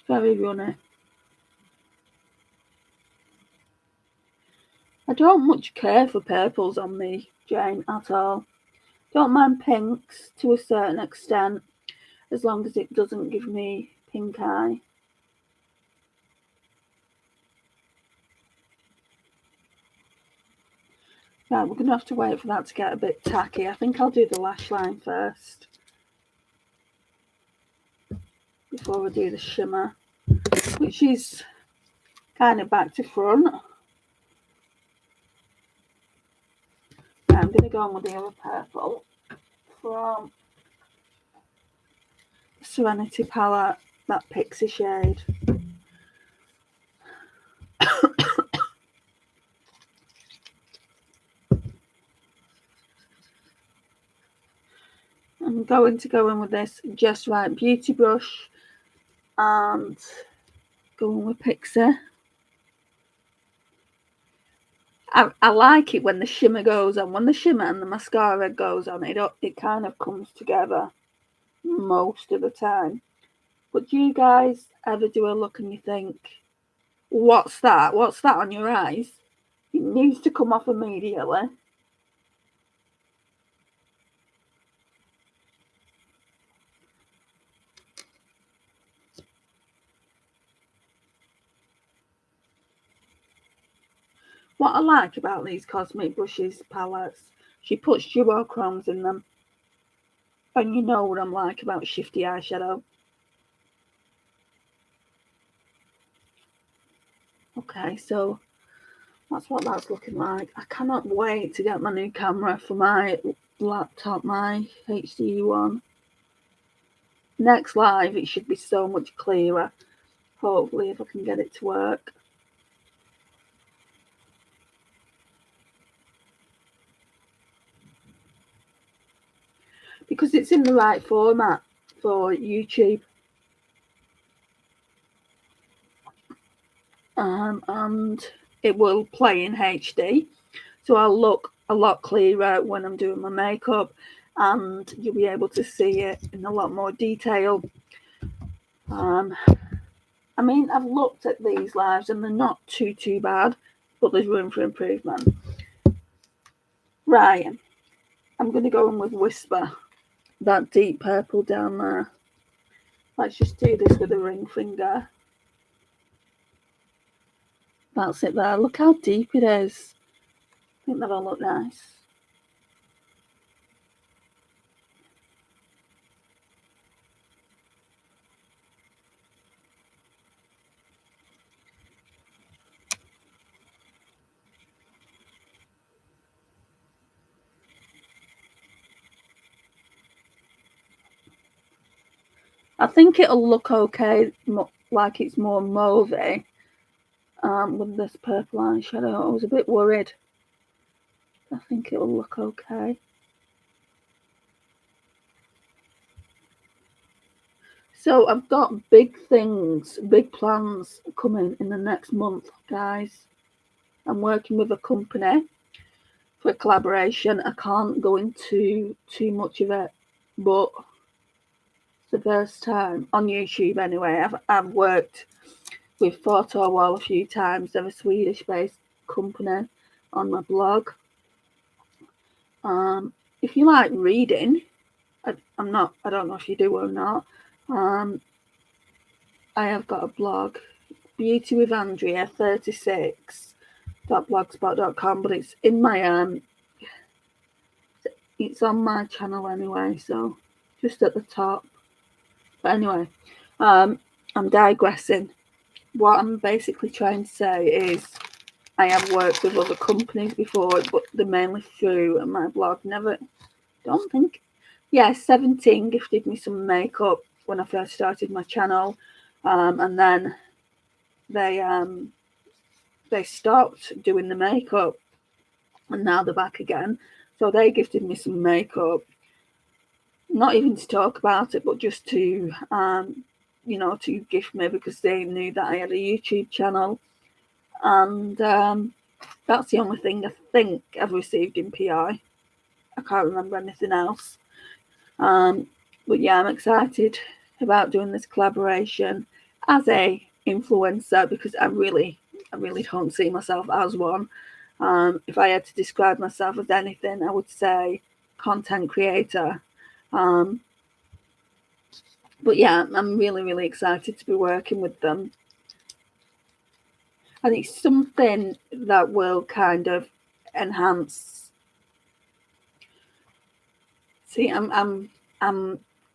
Very runny. I don't much care for purples on me, Jane, at all. Don't mind pinks to a certain extent, as long as it doesn't give me pink eye. Right, we're going to have to wait for that to get a bit tacky. I think I'll do the lash line first before I do the shimmer, which is kind of back to front. Right, I'm going to go on with the other purple from Serenity palette, that Pixie shade. I'm going to go in with this Just Right beauty brush and go in with Pixie. I like it when the shimmer goes on. When the shimmer and the mascara goes on, it kind of comes together most of the time. But do you guys ever do a look and you think, what's that? What's that on your eyes? It needs to come off immediately. What I like about these Cosmic Brushes palettes, she puts duochromes in them. And you know what I'm like about shifty eyeshadow. Okay, so that's what that's looking like. I cannot wait to get my new camera for my laptop, my HD one. Next live, it should be so much clearer. Hopefully, if I can get it to work. Because it's in the right format for YouTube. And it will play in HD. So I'll look a lot clearer when I'm doing my makeup, and you'll be able to see it in a lot more detail. I mean, I've looked at these lives and they're not too bad, but there's room for improvement. Right, I'm going to go in with Whisper, that deep purple down there. Let's just do this with a ring finger. That's it there. Look how deep it is. I think that'll look nice. I think it'll look okay, like it's more mauvey with this purple eyeshadow. I was a bit worried. I think it'll look okay. So I've got big things, big plans coming in the next month, guys. I'm working with a company for a collaboration. I can't go into too much of it, but it's the first time on YouTube anyway. I've worked with Photo Wall a few times. They're a Swedish-based company on my blog. If you like reading, I don't know if you do or not. I have got a blog, Beauty with Andrea 36.blogspot.com, but it's in my it's on my channel anyway, so just at the top. But anyway, I'm digressing. What I'm basically trying to say is I have worked with other companies before, but they're mainly through my blog. Don't think. Yeah, 17 gifted me some makeup when I first started my channel, and then they stopped doing the makeup, and now they're back again. So they gifted me some makeup, not even to talk about it, but just to you know, to gift me because they knew that I had a YouTube channel. And that's the only thing I think I've received in PI. I can't remember anything else. But yeah, I'm excited about doing this collaboration as a influencer because I really don't see myself as one. If I had to describe myself as anything, I would say content creator. But yeah, I'm really excited to be working with them. And it's something that will kind of enhance. See, I'm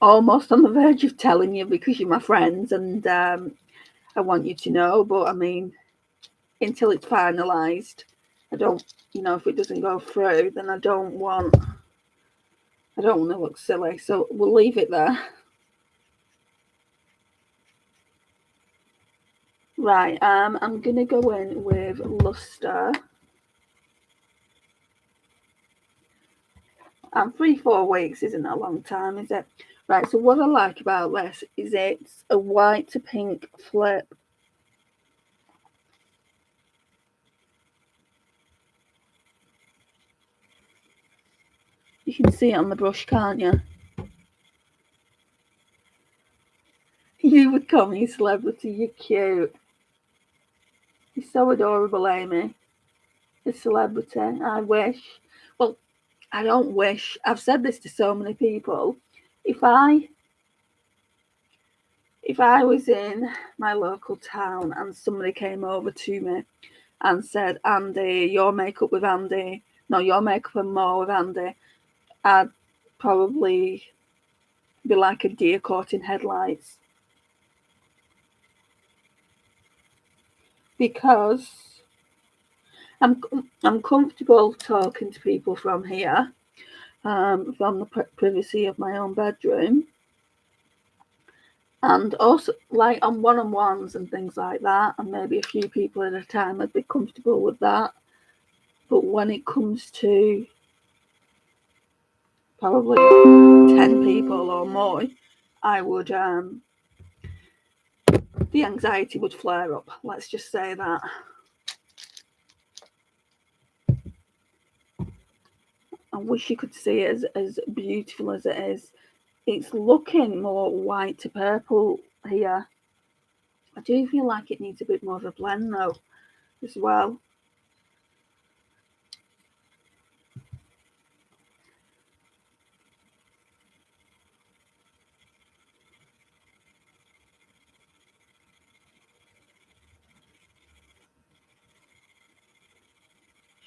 almost on the verge of telling you because you're my friends and I want you to know, but I mean, until it's finalised, I don't, you know, if it doesn't go through, then I don't want to look silly. So we'll leave it there. Right, I'm gonna go in with Luster. And 3-4 weeks isn't a long time, is it? Right, so what I like about this is it's a white to pink flip. You can see it on the brush, can't you? You would call me a celebrity, you're cute. You're so adorable, Amy. A celebrity, I wish. Well, I don't wish. I've said this to so many people. If I was in my local town and somebody came over to me and said, Andy, your makeup with Andy, no, your makeup and more with Andy, I'd probably be like a deer caught in headlights. Because I'm comfortable talking to people from here, from the privacy of my own bedroom. And also, like on one-on-ones and things like that, and maybe a few people at a time, I'd be comfortable with that. But when it comes to probably 10 people or more, I would, the anxiety would flare up. Let's just say that. I wish you could see it as beautiful as it is. It's looking more white to purple here. I do feel like it needs a bit more of a blend though, as well.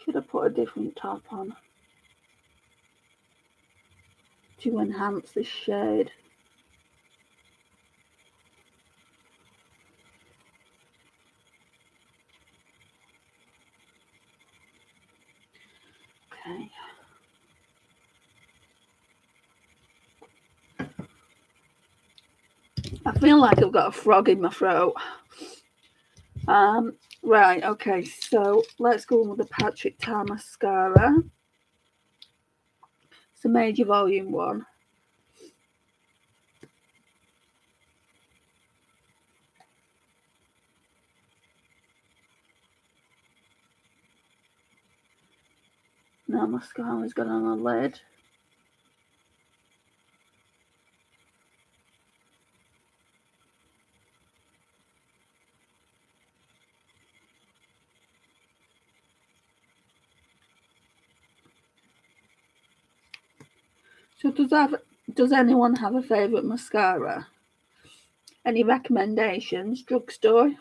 Should have put a different top on to enhance this shade. Okay. I feel like I've got a frog in my throat. Right, okay, so let's go on with the Patrick Tar mascara. It's a Major Volume 1. Now mascara's got on a lid. So does anyone have a favourite mascara? Any recommendations? Drugstore?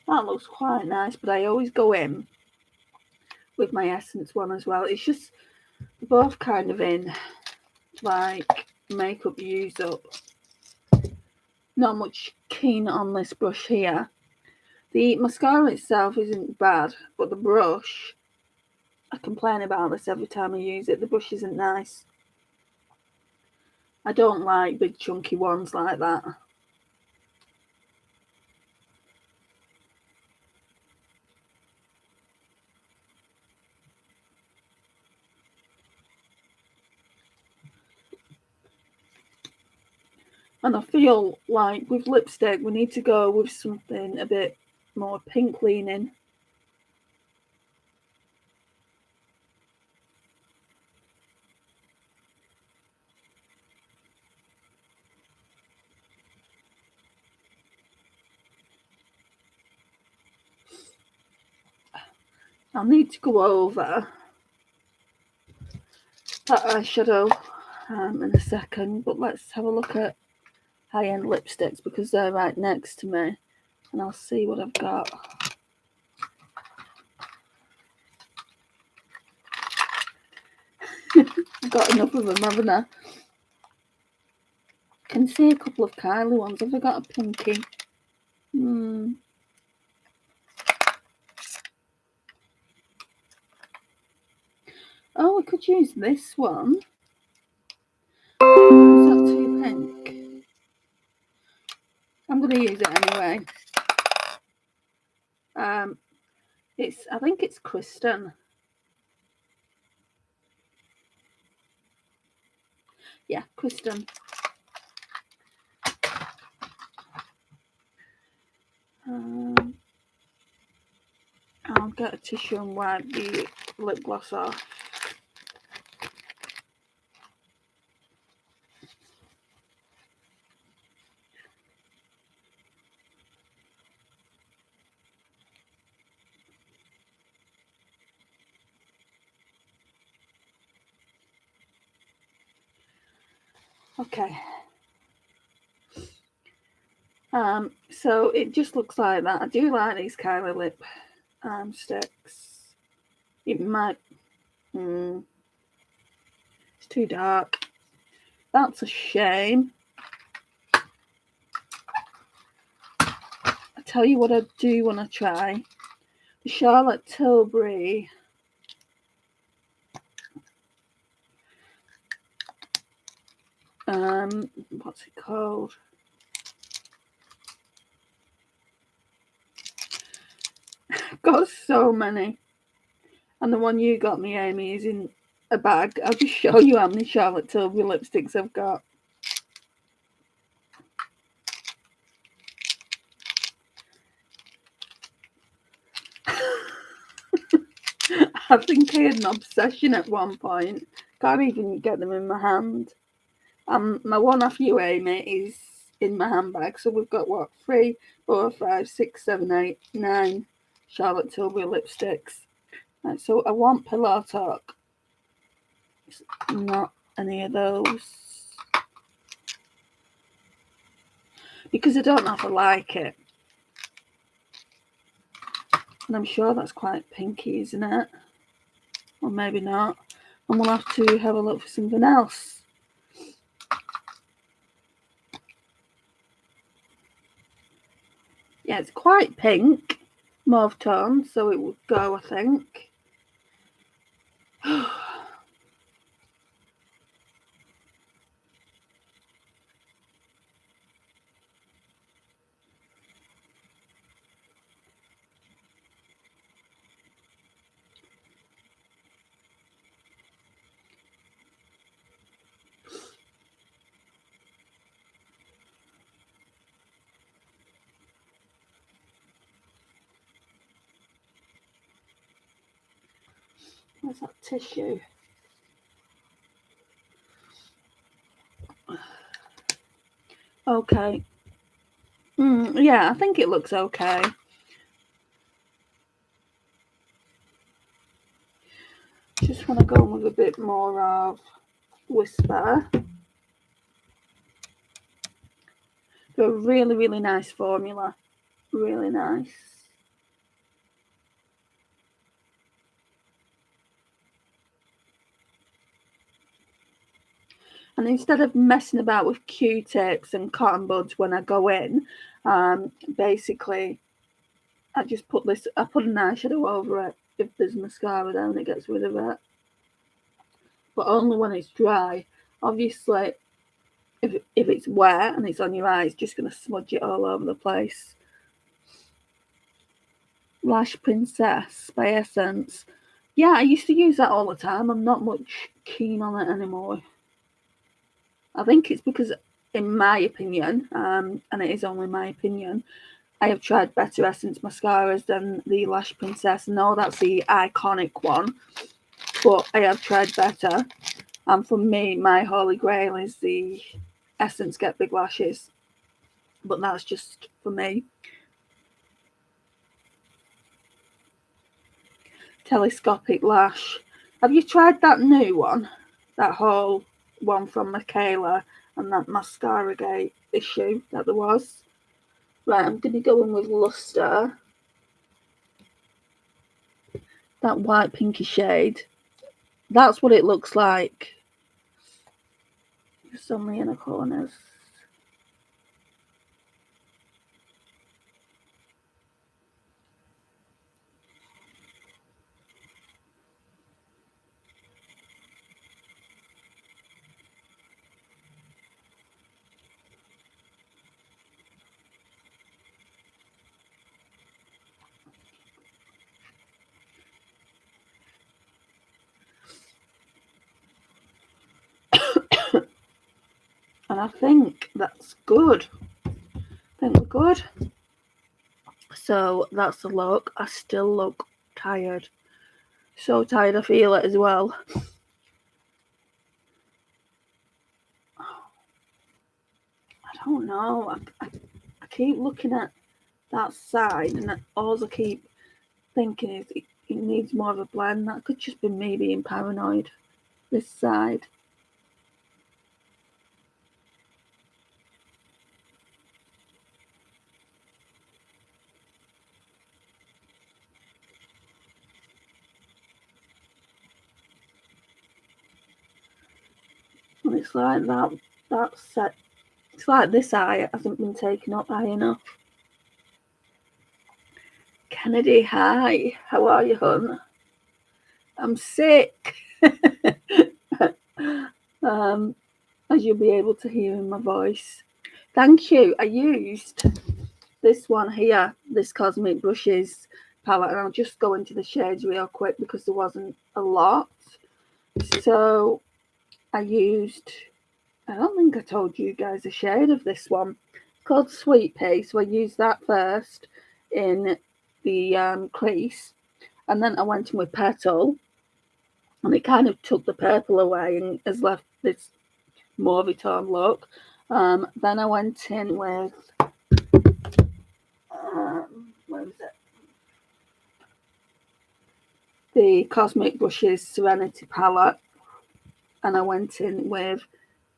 That looks quite nice, but I always go in with my Essence one as well. It's just both kind of in like makeup use up not much keen on this brush here. The mascara itself isn't bad, but the brush, I complain about this every time I use it. The brush isn't nice. I don't like big chunky ones like that. And I feel like with lipstick, we need to go with something a bit more pink leaning. I'll need to go over that eyeshadow in a second, but let's have a look at high-end lipsticks because they're right next to me, and I'll see what I've got. I've got enough of them, haven't I? Can see a couple of Kylie ones. Have I got a pinky? Oh, we could use this one. Is that too pink? I'm going to use it anyway. I think it's Kristen. Yeah, Kristen. I'll get a tissue and wipe the lip gloss off. Okay. So it just looks like that. I do like these Kylie lip sticks. It might. It's too dark. That's a shame. I tell you what I do want to try. The Charlotte Tilbury. What's it called? I've got so many. And the one you got me, Amy, is in a bag. I'll just show you how many Charlotte Tilbury lipsticks I've got. I think I had an obsession at one point. Can't even get them in my hand. My one off you, Amy, is in my handbag. So we've got what? 3, 4, 5, 6, 7, 8, 9 Charlotte Tilbury lipsticks. Right, so I want Pillow Talk. It's not any of those. Because I don't know if I like it. And I'm sure that's quite pinky, isn't it? Or maybe not. And we'll have to have a look for something else. Yeah, it's quite pink. Mauve tone, so it would go, I think. Where's that tissue? Okay. Yeah, I think it looks okay. Just want to go with a bit more of Whisper. They're a really, really nice formula. Really nice. And instead of messing about with Q-tips and cotton buds when I go in, basically I just put an eyeshadow over it. If there's mascara there, and it gets rid of it. But only when it's dry. Obviously, if it's wet and it's on your eye, it's just going to smudge it all over the place. Lash Princess by Essence. Yeah, I used to use that all the time. I'm not much keen on it anymore. I think it's because, in my opinion, and it is only my opinion, I have tried better Essence mascaras than the Lash Princess. No, that's the iconic one, but I have tried better. And for me, my holy grail is the Essence Get Big Lashes. But that's just for me. Telescopic Lash. Have you tried that new one? That whole one from Michaela and that Mascara Gate issue that there was? Right, I'm going to go in with Luster. That white pinky shade. That's what it looks like. Just on the inner corners. And I think that's good. I think we're good. So that's the look. I still look tired. So tired, I feel it as well. I don't know. I keep looking at that side, and all I keep thinking is it needs more of a blend. That could just be me being paranoid. This side. And it's like that set. It's like this eye hasn't been taken up high enough. Kennedy, hi. How are you, hon? I'm sick. As you'll be able to hear in my voice. Thank you. I used this one here, this Cosmic Brushes palette, and I'll just go into the shades real quick because there wasn't a lot. So I used, I don't think I told you guys a shade of this one. It's called Sweet Pea. So I used that first in the crease, and then I went in with Petal, and it kind of took the purple away and has left this mauvey tone look. Then I went in with where was it? The Cosmic Brushes Serenity palette, and I went in with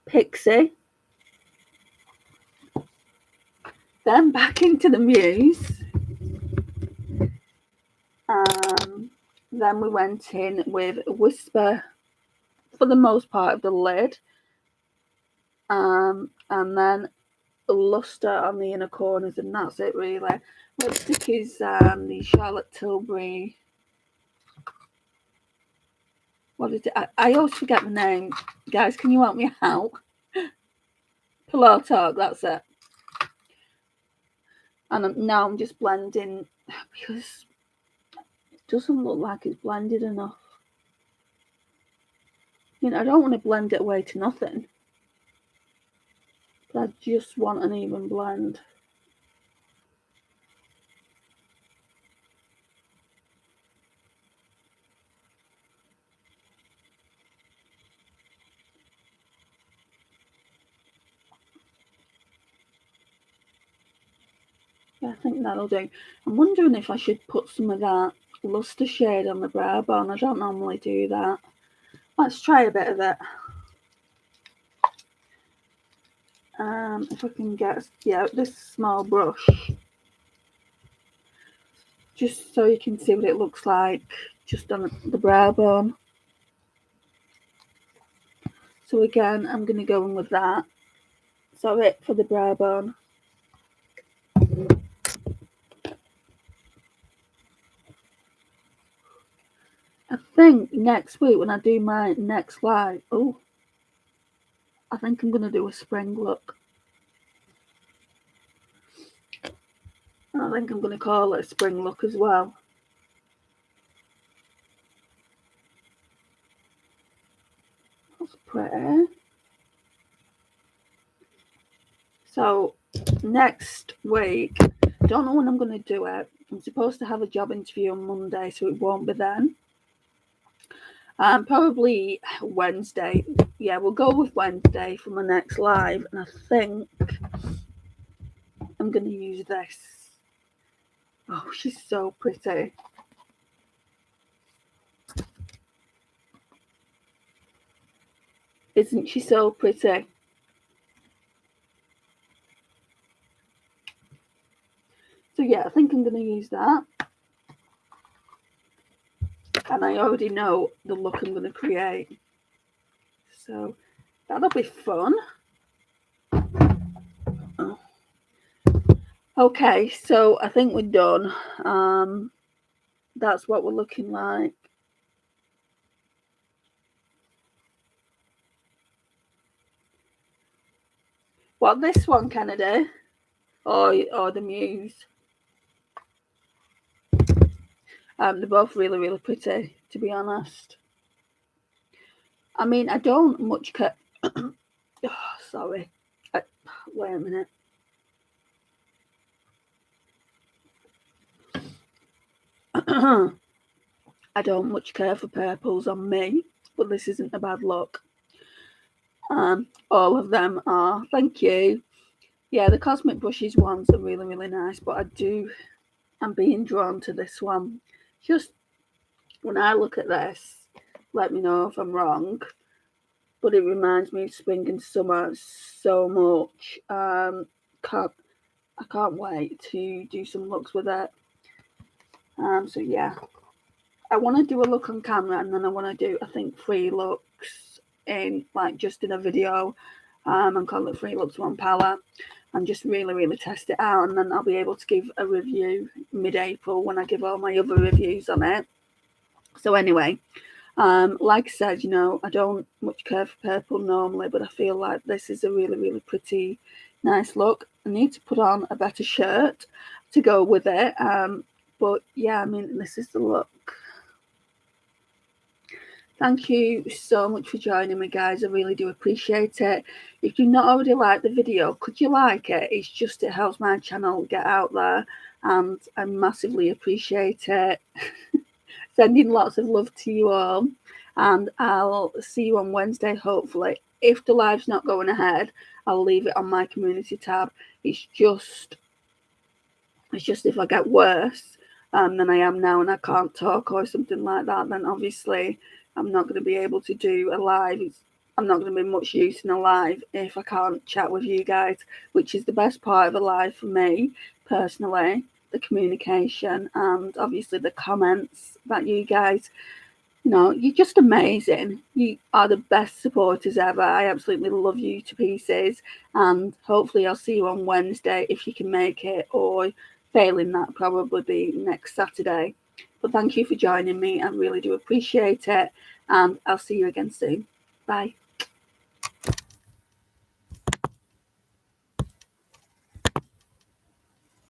Pixie. Then back into the Muse. Then we went in with Whisper for the most part of the lid. And then Luster on the inner corners, and that's it really. Lipstick is the Charlotte Tilbury. What is it? I always forget the name. Guys, can you help me out? Pillow Talk, that's it. And now I'm just blending because it doesn't look like it's blended enough. You know, I don't want to blend it away to nothing. But I just want an even blend. Yeah, I think that'll do. I'm wondering if I should put some of that Luster shade on the brow bone. I don't normally do that. Let's try a bit of it. If I can get, this small brush, just so you can see what it looks like just on the brow bone. So again, I'm going to go in with that. Sorry for the brow bone. I think next week when I do my next live, I think I'm going to do a spring look. I think I'm going to call it a spring look as well. That's pretty. So next week, don't know when I'm going to do it. I'm supposed to have a job interview on Monday, so it won't be then. Probably Wednesday. Yeah, we'll go with Wednesday for my next live, and I think I'm going to use this. Oh, she's so pretty. Isn't she so pretty? So yeah, I think I'm going to use that. And I already know the look I'm going to create. So that'll be fun. Oh. Okay, so I think we're done. That's what we're looking like. What, this one, Kennedy? Or the MUSE? They're both really, really pretty, to be honest. I mean, I don't much care. Oh, sorry. Wait a minute. I don't much care for purples on me, but this isn't a bad look. All of them are. Thank you. Yeah, the Cosmic Brushes ones are really, really nice, but I'm being drawn to this one. Just when I look at this, let me know if I'm wrong, but it reminds me of spring and summer so much. I can't wait to do some looks with it. So yeah, I want to do a look on camera, and then I want to do, I think, 3 looks in, like, just in a video, and call it 3 looks 1 palette, and just really, really test it out, and then I'll be able to give a review mid-April when I give all my other reviews on it. So anyway, like I said, you know, I don't much care for purple normally, but I feel like this is a really, really pretty, nice look. I need to put on a better shirt to go with it, but yeah, I mean, this is the look. Thank you so much for joining me, guys. I really do appreciate it. If you've not already liked the video, could you like it? It helps my channel get out there, and I massively appreciate it. Sending lots of love to you all, and I'll see you on Wednesday, hopefully. If the live's not going ahead, I'll leave it on my community tab. It's just if I get worse than I am now and I can't talk or something like that, then obviously I'm not going to be able to do a live. I'm not going to be much use in a live if I can't chat with you guys, which is the best part of a live for me personally, the communication and obviously the comments that you guys, you know, you're just amazing. You are the best supporters ever. I absolutely love you to pieces, and hopefully I'll see you on Wednesday if you can make it, or failing that, probably be next Saturday. But thank you for joining me. I really do appreciate it, and I'll see you again soon. Bye.